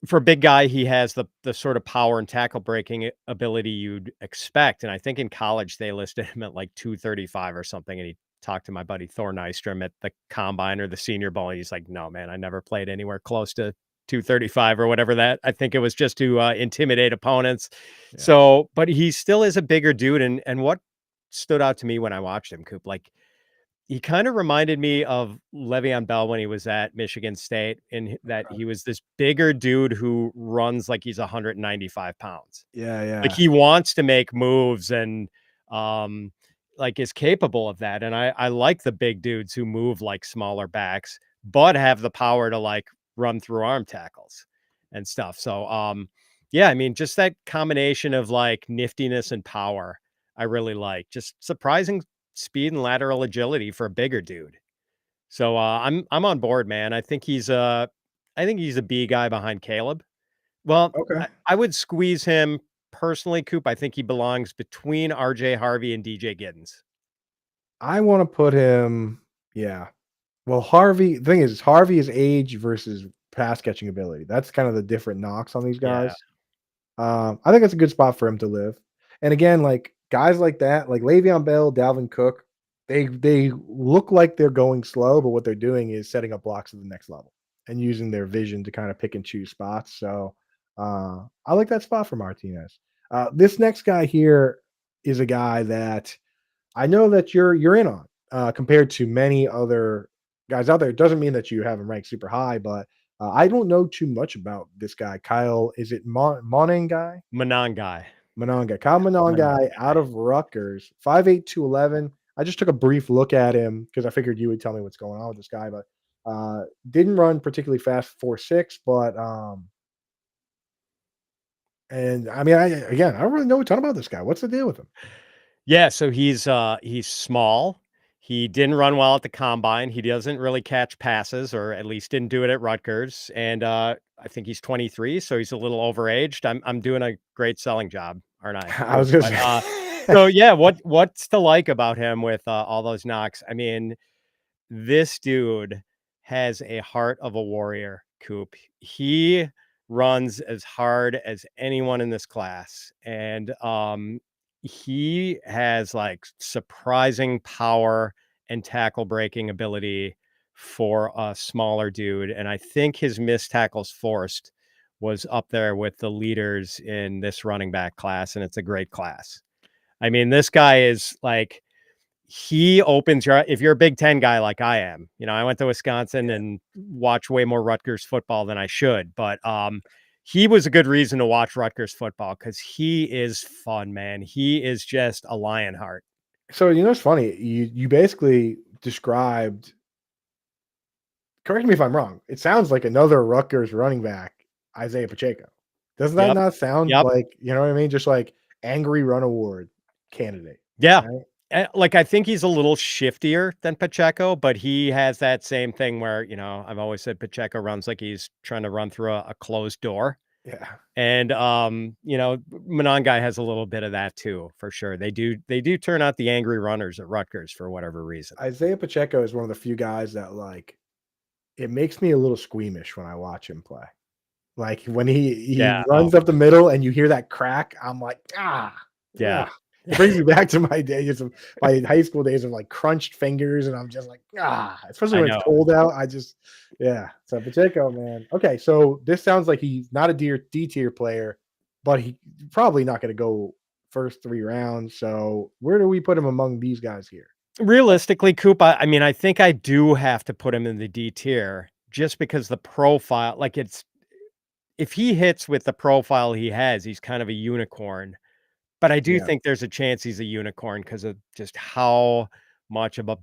for a big guy, he has the sort of power and tackle breaking ability you'd expect. And I think in college they listed him at like 235 or something. And he talked to my buddy Thor Nystrom at the combine or the Senior Bowl. And he's like, no, man, I never played anywhere close to 235 or whatever that. I think it was just to intimidate opponents. Yeah. So, but he still is a bigger dude. And what stood out to me when I watched him, Coop, like he kind of reminded me of Le'Veon Bell when he was at Michigan State, in that Okay. he was this bigger dude who runs like he's 195 pounds. Yeah. Like Yeah. he wants to make moves and um, like is capable of that. And I like the big dudes who move like smaller backs, but have the power to like run through arm tackles and stuff. So yeah, I mean, just that combination of like niftiness and power, I really like. Just surprising speed and lateral agility for a bigger dude. So I'm on board, man. I think he's a B guy behind Caleb. Well, Okay. I would squeeze him personally, Coop. I think he belongs between RJ Harvey and DJ Giddens. I want to put him, yeah. Well, Harvey, the thing is, Harvey is age versus pass catching ability. That's kind of the different knocks on these Yeah. guys. I think that's a good spot for him to live. And again, like guys like that, like Le'Veon Bell, Dalvin Cook, they look like they're going slow, but what they're doing is setting up blocks at the next level and using their vision to kind of pick and choose spots. So I like that spot for Martinez. This next guy here is a guy that I know that you're in on compared to many other guys out there. It doesn't mean that you have him ranked super high, but I don't know too much about this guy. Kyle, is it Monangai? Manon guy. Monangai. Kyle Manon Monangai out guy. of Rutgers, 5'8", 211. I just took a brief look at him because I figured you would tell me what's going on with this guy, but didn't run particularly fast 4.6, but and I mean, I don't really know a ton about this guy. What's the deal with him? Yeah, so he's small. He didn't run well at the combine. He doesn't really catch passes, or at least didn't do it at Rutgers. And I think he's 23, so he's a little overaged. I'm doing a great selling job, aren't I? I Coop? was gonna But say. so yeah, what's to like about him with all those knocks? I mean, this dude has a heart of a warrior, Coop. He runs as hard as anyone in this class. And he has like surprising power and tackle breaking ability for a smaller dude, and I think his missed tackles forced was up there with the leaders in this running back class, and it's a great class. I mean, this guy is like he opens your if you're a Big Ten guy like I am, I went to Wisconsin Yeah. and watch way more Rutgers football than I should, but he was a good reason to watch Rutgers football because he is fun, man. He is just a lionheart. So it's funny. You basically described. Correct me if I'm wrong. It sounds like another Rutgers running back, Isaiah Pacheco. Doesn't that Yep. not sound Yep. like what I mean? Just like angry run award candidate, Yeah. right? Like, I think he's a little shiftier than Pacheco, but he has that same thing where, I've always said Pacheco runs like he's trying to run through a closed door. Yeah. And, Monangai has a little bit of that too, for sure. They do turn out the angry runners at Rutgers for whatever reason. Isaiah Pacheco is one of the few guys that like it makes me a little squeamish when I watch him play. Like when he Yeah. Oh, runs up the middle and you hear that crack, I'm like, yeah. ugh. It brings me back to my days of my high school days of like crunched fingers, and I'm just like, especially I when it's know. cold out. Yeah. So Pacheco, man. Okay, so this sounds like he's not a D tier player, but he probably not going to go first 3 rounds. So where do we put him among these guys here? Realistically, Coop, I mean, I think I do have to put him in the D tier just because the profile, like if he hits with the profile he has, he's kind of a unicorn. But I do Yeah. think there's a chance he's a unicorn because of just how much of a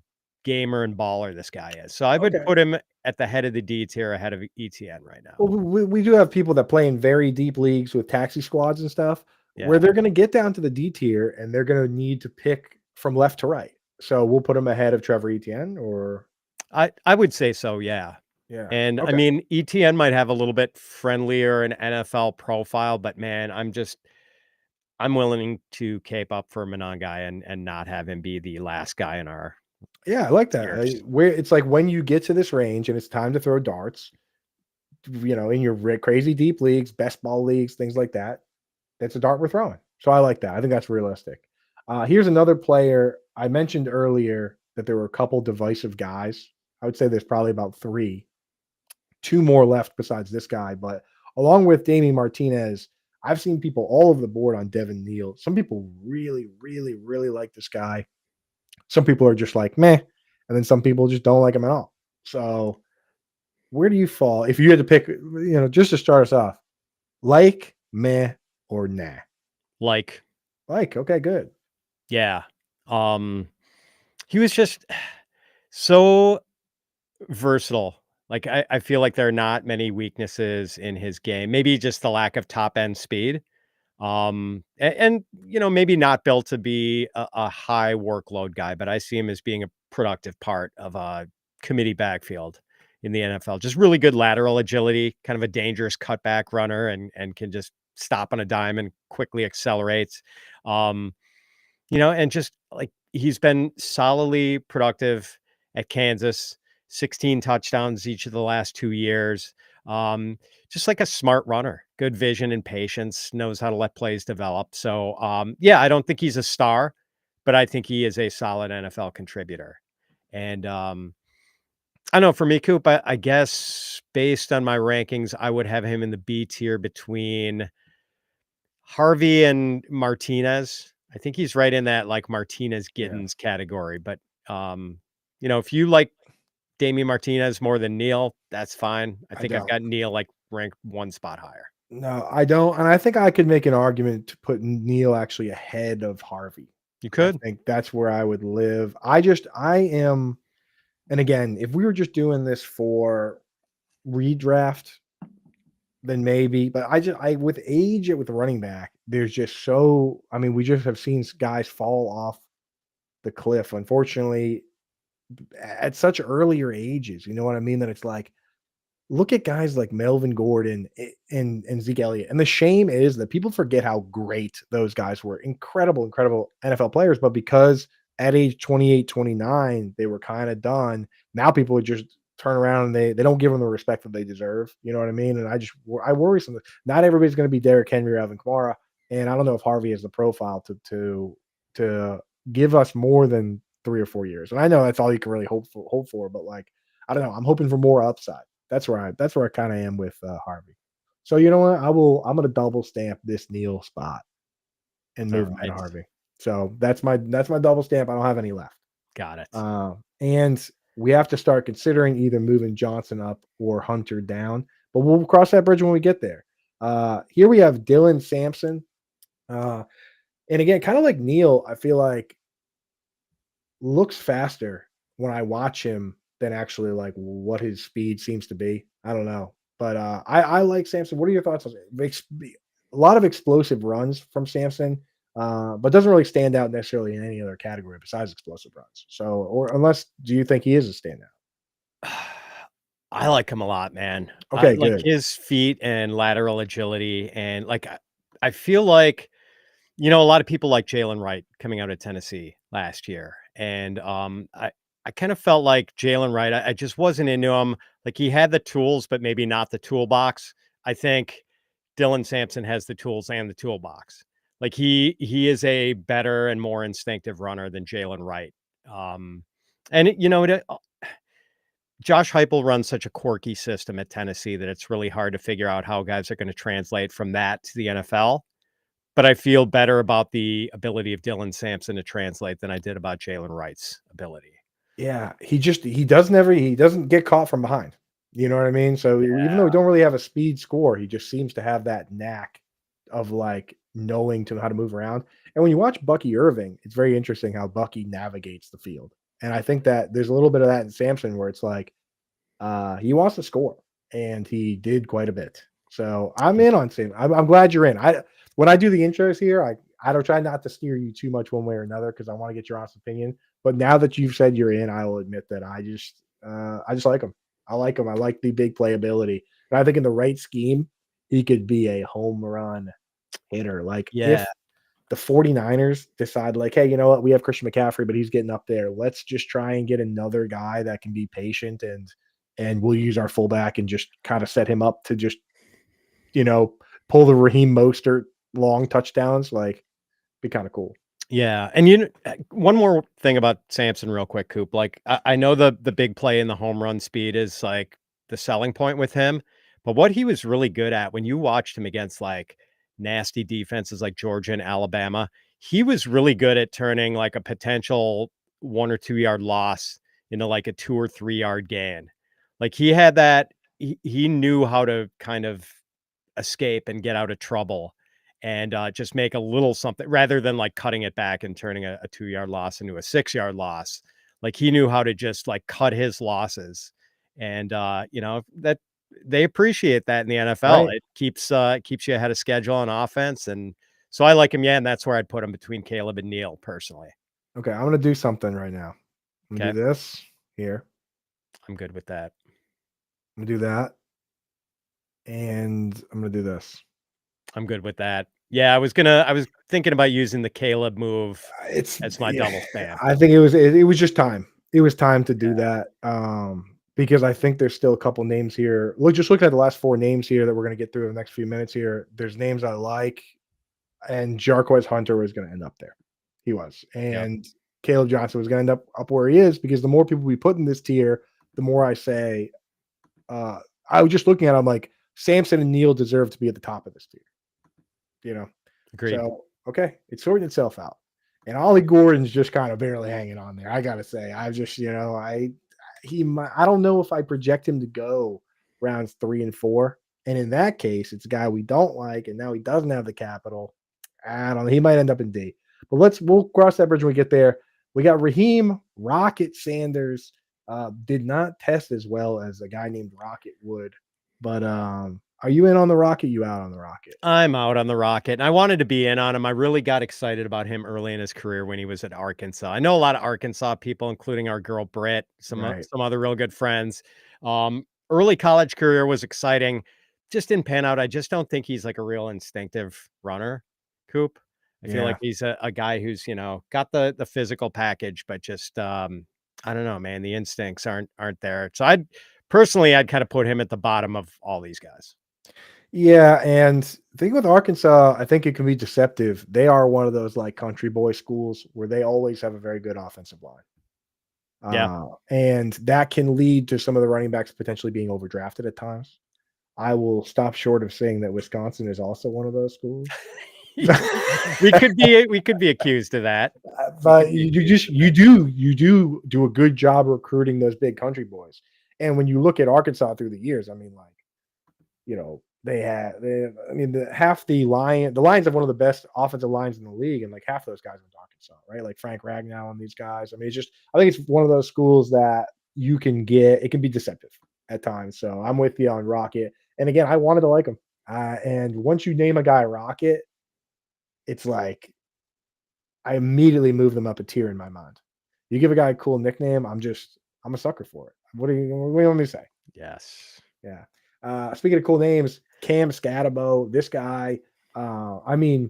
gamer and baller this guy is. So I would Okay. put him at the head of the D tier ahead of ETN right now. Well, we do have people that play in very deep leagues with taxi squads and stuff where Yeah. they're going to get down to the D tier and they're going to need to pick from left to right. So we'll put them ahead of Trevor Etienne or I would say so, yeah. yeah. And I Okay. mean, ETN might have a little bit friendlier an NFL profile, but man, I'm willing to cape up for Monangai and not have him be the last guy in our Yeah, I like that. tiers. Where it's like when you get to this range and it's time to throw darts, in your crazy deep leagues, best ball leagues, things like that, that's a dart we're throwing. So I like that. I think that's realistic. Here's another player. I mentioned earlier that there were a couple divisive guys. I would say there's probably about three, two more left besides this guy. But along with Damien Martinez, I've seen people all over the board on Devin Neal. Some people really, really, really like this guy. Some people are just like meh, and then some people just don't like him at all. So where do you fall if you had to pick? Just to start us off, like meh or nah? Like, Like okay, good. yeah. He was just so versatile. Like I feel like there are not many weaknesses in his game. Maybe just the lack of top end speed. And maybe not built to be a high workload guy, but I see him as being a productive part of a committee backfield in the NFL. Just really good lateral agility, kind of a dangerous cutback runner, and can just stop on a dime and quickly accelerates. Um, and just like he's been solidly productive at Kansas, 16 touchdowns each of the last 2 years. Just like a smart runner, good vision and patience, knows how to let plays develop. So, yeah, I don't think he's a star, but I think he is a solid NFL contributor. And I don't know, for me, Coop, I guess based on my rankings, I would have him in the B tier between Harvey and Martinez. I think he's right in that like Martinez Yeah, Giddens category. But if you like Damian Martinez more than Neil, that's fine. I I think I've don't. got Neil like ranked one spot higher. No, I don't, and I think I could make an argument to put Neil actually ahead of Harvey. You I could. think that's where I would live. I am, and again, if we were just doing this for redraft, then maybe. But I with age with running back, there's just so. I mean, we just have seen guys fall off the cliff. Unfortunately, at such earlier ages. You know what I mean? That it's like look at guys like Melvin Gordon and Zeke Elliott. And the shame is that people forget how great those guys were. Incredible, incredible NFL players. But because at age 28, 29, they were kind of done. Now people would just turn around and they don't give them the respect that they deserve. You know what I mean? And I worry something. Not everybody's going to be Derrick Henry or Alvin Kamara. And I don't know if Harvey has the profile to give us more than 3 or 4 years. And I know that's all you can really hope for, but like I don't know. I'm hoping for more upside. That's where I kind of am with Harvey. So you know what? I'm gonna double stamp this Neil spot and All move him to right. Harvey. So that's my double stamp. I don't have any left. Got it. And we have to start considering either moving Johnson up or Hunter down, but we'll cross that bridge when we get there. Here we have Dylan Sampson. Uh, and again, kind of like Neil, I feel like looks faster when I watch him than actually like what his speed seems to be. I don't know. But I like Sampson. What are your thoughts on it? A lot of explosive runs from Sampson, but doesn't really stand out necessarily in any other category besides explosive runs. So, or unless do you think he is a standout? I like him a lot, man. I Okay, like good. his feet and lateral agility, and like I feel like a lot of people like Jalen Wright coming out of Tennessee last year, and I kind of felt like Jalen Wright. I just wasn't into him. Like he had the tools, but maybe not the toolbox. I think Dylan Sampson has the tools and the toolbox. Like he is a better and more instinctive runner than Jalen Wright. Um, and Josh Heupel runs such a quirky system at Tennessee that it's really hard to figure out how guys are going to translate from that to the NFL. But I feel better about the ability of Dylan Sampson to translate than I did about Jalen Wright's ability. Yeah, he doesn't get caught from behind. You know what I mean? So even though we don't really have a speed score, he just seems to have that knack of like knowing to how to move around. And when you watch Bucky Irving, it's very interesting how Bucky navigates the field. And I think that there's a little bit of that in Samson where it's like he wants to score, and he did quite a bit. So I'm in on Sam. I'm glad you're in. I when I do the intros here, I don't try not to steer you too much one way or another because I want to get your honest opinion. But now that you've said you're in, I will admit that I just like him. I like him. I like the big playability. And I think in the right scheme, he could be a home run hitter. Like Yeah. if the 49ers decide like, hey, you know what? We have Christian McCaffrey, but he's getting up there. Let's just try and get another guy that can be patient and we'll use our fullback and just kind of set him up to just, you know, pull the Raheem Mostert long touchdowns. Like be kind of cool. Yeah. And one more thing about Sampson real quick, Coop. Like I know the big play in the home run speed is like the selling point with him, but what he was really good at when you watched him against like nasty defenses like Georgia and Alabama, he was really good at turning like a potential 1 or 2 yard loss into like a 2 or 3 yard gain. Like he had that he knew how to kind of escape and get out of trouble and just make a little something rather than like cutting it back and turning a 2 yard loss into a 6 yard loss. Like he knew how to just like cut his losses. And that they appreciate that in the NFL. Right. It keeps you ahead of schedule on offense. And so I like him. Yeah. And that's where I'd put him between Caleb and Neil personally. Okay. I'm gonna do something right now. I'm gonna Okay. do this here. I'm good with that. I'm gonna do that. And I'm gonna do this. I'm good with that. Yeah. I was thinking about using the Caleb move It's as my yeah, double stamp. I think it was just time. It was time to do that, because I think there's still a couple names here. Look, just looking at the last 4 names here that we're gonna get through in the next few minutes here. There's names I like, and Jarquez Hunter was gonna end up there. He was, Yep. and Caleb Johnson was gonna end up where he is because the more people we put in this tier, the more I say, uh, I was just looking at him like Samson and Neil deserve to be at the top of this tier, you know? Agreed. So, okay, it's sorting itself out. And Ollie Gordon's just kind of barely hanging on there. I gotta say, I just, I don't know if I project him to go rounds 3 and 4. And in that case, it's a guy we don't like, and now he doesn't have the capital. I don't know. He might end up in D. But we'll cross that bridge when we get there. We got Raheem Rocket Sanders. Did not test as well as a guy named Rocket would. But are you in on the Rocket? You out on the Rocket? I'm out on the Rocket, and I wanted to be in on him. I really got excited about him early in his career when he was at Arkansas. I know a lot of Arkansas people, including our girl Britt, Right. some other real good friends. Early college career was exciting, just didn't pan out. I just don't think he's like a real instinctive runner, Coop. I feel like Yeah. he's a guy who's got the physical package, but just I don't know, man. The instincts aren't there. So I'd kind of put him at the bottom of all these guys. Yeah, and the thing with Arkansas, I think it can be deceptive. They are one of those like country boy schools where they always have a very good offensive line. Yeah. And that can lead to some of the running backs potentially being overdrafted at times. I will stop short of saying that Wisconsin is also one of those schools. We could be accused of that. We But could be you accused just of that. you do a good job recruiting those big country boys. And when you look at Arkansas through the years, I mean, like, I mean, half the Lions have one of the best offensive lines in the league, and like half of those guys went to Arkansas, right? Like Frank Ragnow and these guys. I mean, I think it's one of those schools that it can be deceptive at times. So I'm with you on Rocket. And again, I wanted to like him. And once you name a guy Rocket, it's like I immediately move them up a tier in my mind. You give a guy a cool nickname, I'm a sucker for it. What do you want me to say? Yes. Yeah. Speaking of cool names, Cam Scatabo, this guy. I mean,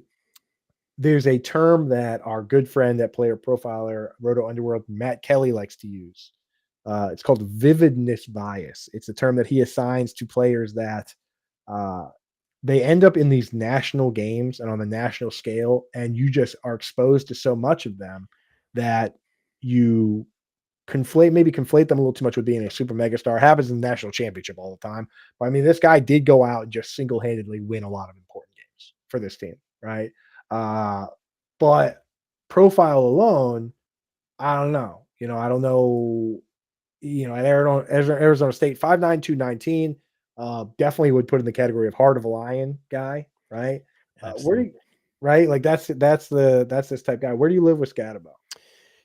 there's a term that our good friend, that player profiler, Roto Underworld, Matt Kelly likes to use. It's called vividness bias. It's a term that he assigns to players that uh, they end up in these national games and on the national scale, and you just are exposed to so much of them that you conflate them a little too much with being a super mega star. Happens in the national championship all the time. But I mean, this guy did go out and just single-handedly win a lot of important games for this team, right? Uh, but profile alone, I don't know. I don't know. At Arizona State, 5'9", 219, definitely would put in the category of heart of a lion guy, right? Where do you, Absolutely. right? Like that's this type guy. Where do you live with Scatabo?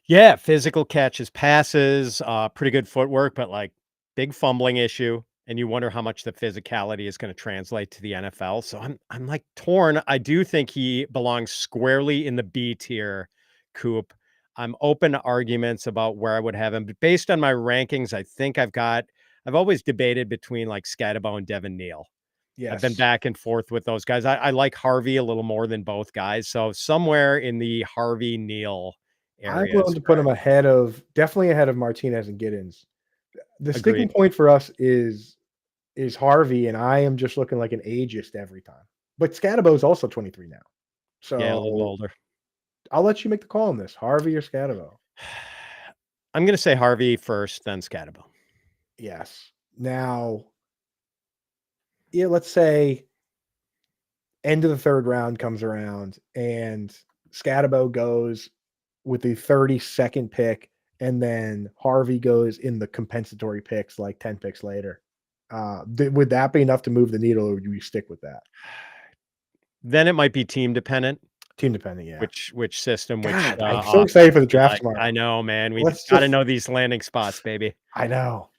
Yeah, physical catches, passes, pretty good footwork, but like big fumbling issue. And you wonder how much the physicality is going to translate to the NFL. So I'm like torn. I do think he belongs squarely in the B tier, Coop. I'm open to arguments about where I would have him, but based on my rankings, I think I've always debated between like Scatabo and Devin Neal. I've been Yes. back and forth with those guys. I like Harvey a little more than both guys. So somewhere in the Harvey Neal I'm area willing is to put where him definitely ahead of Martinez and Giddens. The sticking agreed. point for us is Harvey, and I am just looking like an ageist every time. But Scatabo is also 23 now. Yeah, a little So older. I'll let you make the call on this. Harvey or Scatabo? I'm gonna say Harvey first, then Scatabo. Yes. Now, yeah, let's say end of the third round comes around and Scatabo goes with the 32nd pick, and then Harvey goes in the compensatory picks like 10 picks later. Would that be enough to move the needle, or would you stick with that? Then it might be team dependent, Team dependent, yeah. which system, which God, I'm so excited for offense the you draft like. tomorrow. I know, man. We Let's gotta just know these landing spots, baby. I know.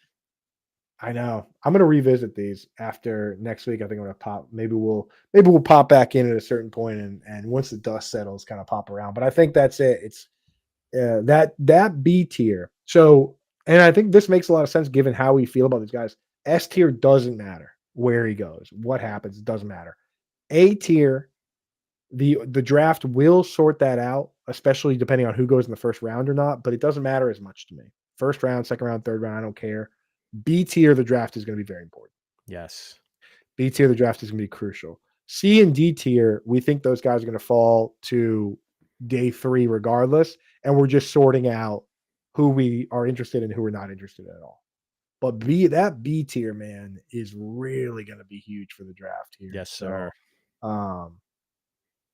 I know. I'm gonna revisit these after next week. I think I'm gonna pop. Maybe we'll pop back in at a certain point, and once the dust settles, kind of pop around. But I think that's it. It's that B tier. So, and I think this makes a lot of sense given how we feel about these guys. S tier doesn't matter where he goes, what happens, it doesn't matter. A tier, the draft will sort that out, especially depending on who goes in the first round or not. But it doesn't matter as much to me. First round, second round, third round, I don't care. B tier, the draft is going to be very important. Yes. B tier, the draft is going to be crucial. C and D tier, we think those guys are going to fall to day 3 regardless, and we're just sorting out who we are interested in, who we're not interested in at all. But that B tier, man, is really going to be huge for the draft here. Yes, sir. Um,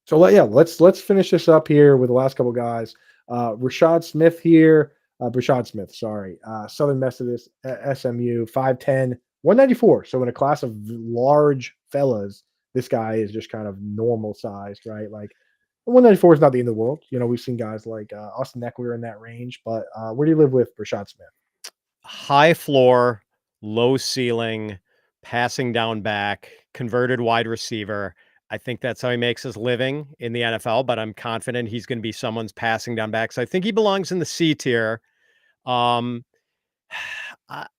let's finish this up here with the last couple guys. Rashad Smith here. Brashad Smith, sorry. Southern Methodist, SMU, 5'10", 194. So in a class of large fellas, this guy is just kind of normal sized, right? Like 194 is not the end of the world. We've seen guys like Austin Eckler in that range, but where do you live with Brashad Smith? High floor, low ceiling, passing down back, converted wide receiver. I think that's how he makes his living in the NFL, but I'm confident he's going to be someone's passing down back. So I think he belongs in the C tier. Um,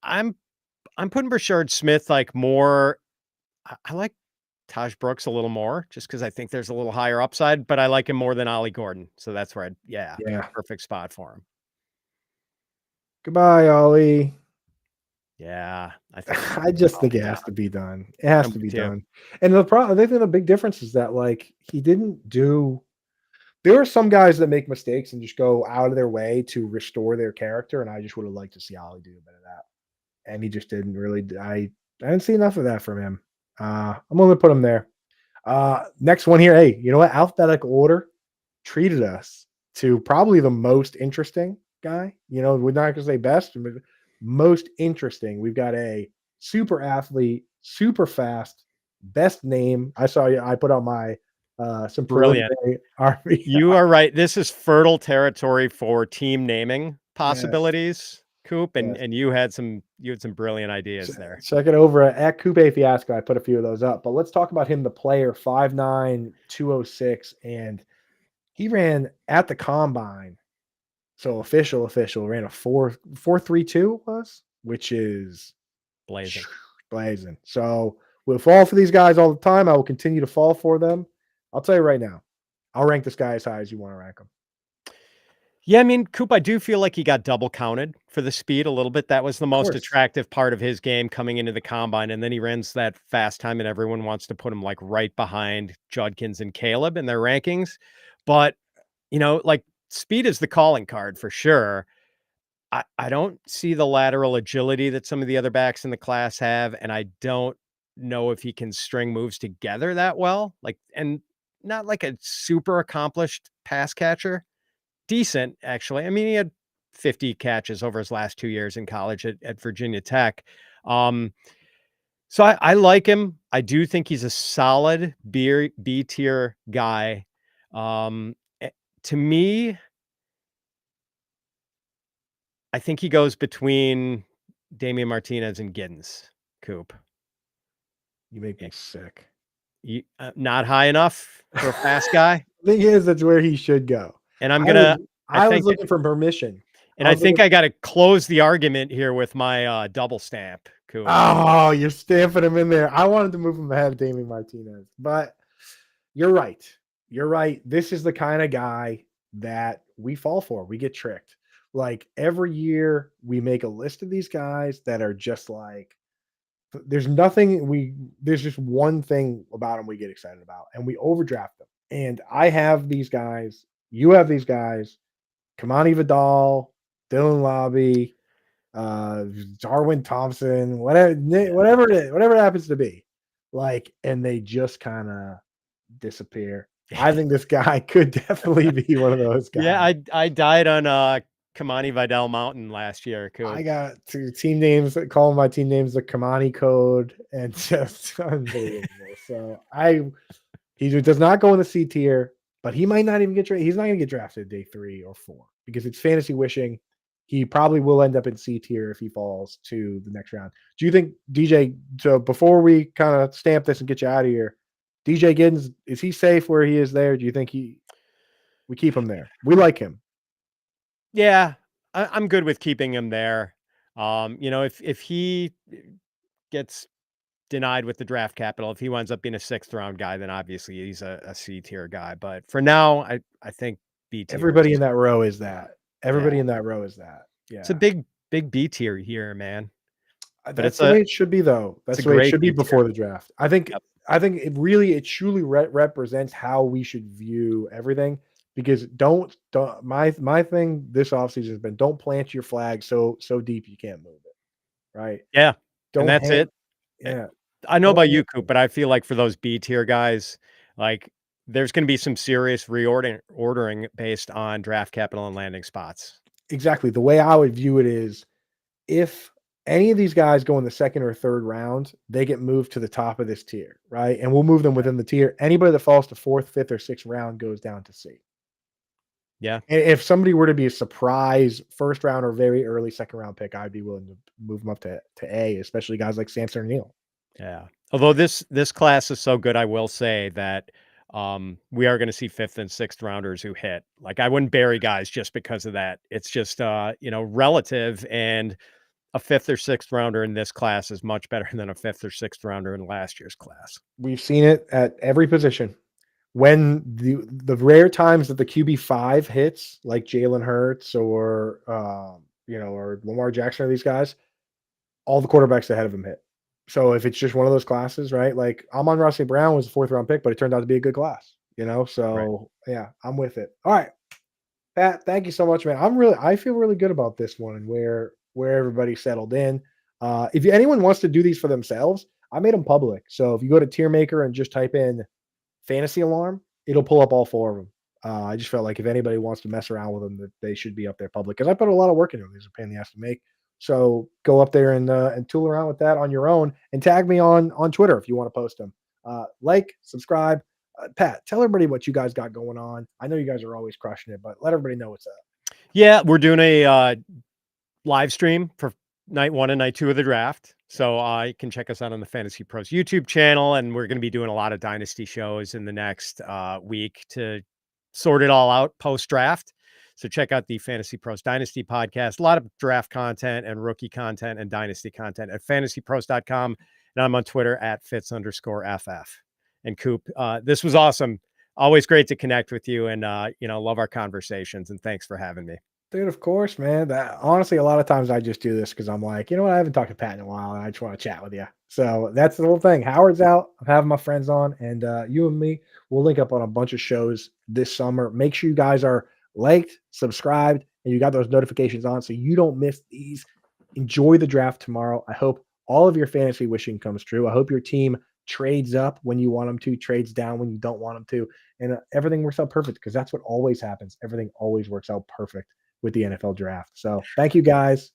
I'm putting Brashard Smith like more. I like Taj Brooks a little more just because I think there's a little higher upside, but I like him more than Ollie Gordon. So that's where Yeah. perfect spot for him. Goodbye, Ollie. Yeah, I think I just think Ollie it down. has to be done. It has I'm to be with you. done. And I think the big difference is that like he didn't do There are some guys that make mistakes and just go out of their way to restore their character, and I just would have liked to see Ollie do a bit of that. And he just didn't really. I didn't see enough of that from him. I'm gonna put him there. Next one here. Hey, you know what? Alphabetical order treated us to probably the most interesting guy. You know, we're not gonna say best, but most interesting. We've got a super athlete, super fast, best name. I saw you. I put out my some Brilliant. preliminary RV. You are right. This is fertile territory for team naming Yes, possibilities, Coop, and yes. and you had some brilliant ideas there. Check it over at Coupe Fiasco. I put a few of those up, but let's talk about him, the player, 5'9", 206, and he ran at the combine. So official ran a 4.32 was, which is Blazing. blazing. So we'll fall for these guys all the time. I will continue to fall for them. I'll tell you right now, I'll rank this guy as high as you want to rank him. Yeah, I mean, Coop, I do feel like he got double counted for the speed a little bit. That was the Of most course. attractive part of his game coming into the combine. And then he runs that fast time, and everyone wants to put him like right behind Judkins and Caleb in their rankings. But, like speed is the calling card for sure. I don't see the lateral agility that some of the other backs in the class have. And I don't know if he can string moves together that well. And not like a super accomplished pass catcher. Decent, actually. I mean, he had 50 catches over his last 2 years in college at Virginia Tech. Um, so I like him. I do think he's a solid B tier guy. Eh, to me, I think he goes between Damian Martinez and Giddens, Coop. You make Yeah. me sick. Not high enough for a fast guy. Thing is, that's where he should go. And I'm I was gonna, I I was think, looking for permission. and I think I got to close the argument here with my double stamp, Coop. Oh, you're stamping him in there. I wanted to move him ahead of Damien Martinez, but you're right. You're right. This is the kind of guy that we fall for. We get tricked. Like every year, we make a list of these guys that are just like, there's just one thing about them we get excited about, and we overdraft them. And I have these guys, you have these guys, Kamani Vidal, Dylan Lobby, Darwin Thompson, whatever it is, whatever it happens to be, like, and they just kind of disappear. I think this guy could definitely be one of those guys. Yeah, I died on Kamani Vidal Mountain last year, Coop. I got two team names, calling my team names the Kamani code, and just unbelievable. So he does not go in the C tier, but he might not even get drafted. He's not going to get drafted day 3 or 4 because it's fantasy wishing. He probably will end up in C tier if he falls to the next round. Do you think DJ? So before we kind of stamp this and get you out of here, DJ Giddens, is he safe where he is there? Do you think we keep him there? We like him. Yeah, I'm good with keeping him there. If he gets denied with the draft capital, if he winds up being a 6th round guy, then obviously he's a C tier guy. But for now, I think B tier. Everybody in that row is that. Yeah, Everybody in that row is that. it's a Yeah. big B tier here, man. But That's the way it should be, though. it's That's a the way it great should be B tier. before the draft. I think Yep. it truly represents how we should view everything. Because don't my thing this offseason has been, don't plant your flag so deep you can't move it. Right? Yeah, and Don't that's hang. it. Yeah. I know Don't about hang. you, Coop, but I feel like for those B tier guys, like there's going to be some serious ordering based on draft capital and landing spots. Exactly. The way I would view it is, if any of these guys go in the 2nd or 3rd round, they get moved to the top of this tier, right? And we'll move them within the tier. Anybody that falls to 4th, 5th, or 6th round goes down to C. Yeah. And if somebody were to be a surprise 1st round or very early 2nd round pick, I'd be willing to move them up to A, especially guys like Samson or Neal. Yeah. Although this class is so good, I will say that we are going to see 5th and 6th rounders who hit. Like I wouldn't bury guys just because of that. It's just relative, and a 5th or 6th rounder in this class is much better than a 5th or 6th rounder in last year's class. We've seen it at every position. When the rare times that the QB5 hits, like Jalen Hurts or or Lamar Jackson or these guys, all the quarterbacks ahead of him hit. So if it's just one of those classes, right? Like Amon-Ra St. Brown was a 4th round pick, but it turned out to be a good class. know. Right. So yeah, I'm with it. All right, Pat, thank you so much, man. I feel really good about this one and where everybody settled in. If anyone wants to do these for themselves, I made them public. So if you go to Tier Maker and just type in Fantasy Alarm, it'll pull up all 4 of them. I just felt like if anybody wants to mess around with them, that they should be up there public because I put a lot of work into them. These are a pain in the ass to make. So go up there and tool around with that on your own and tag me on Twitter if you want to post them. Like, subscribe. Pat, tell everybody what you guys got going on. I know you guys are always crushing it, but let everybody know what's up. Yeah, we're doing a live stream for night 1 and night 2 of the draft. So you can check us out on the Fantasy Pros YouTube channel, and we're going to be doing a lot of dynasty shows in the next week to sort it all out post draft. So check out the Fantasy Pros Dynasty podcast. A lot of draft content and rookie content and dynasty content at fantasypros.com. And I'm on Twitter at Fitz_FF. And Coop, this was awesome. Always great to connect with you, and love our conversations. And thanks for having me. Dude, of course, man. That honestly, a lot of times I just do this because I'm like, you know what, I haven't talked to Pat in a while, and I just want to chat with you. So that's the whole thing. Howard's out. I'm having my friends on, and you and me, we'll link up on a bunch of shows this summer. Make sure you guys are liked, subscribed, and you got those notifications on so you don't miss these. Enjoy the draft tomorrow. I hope all of your fantasy wishing comes true. I hope your team trades up when you want them to, trades down when you don't want them to, and everything works out perfect because that's what always happens. Everything always works out perfect with the NFL draft. So thank you guys.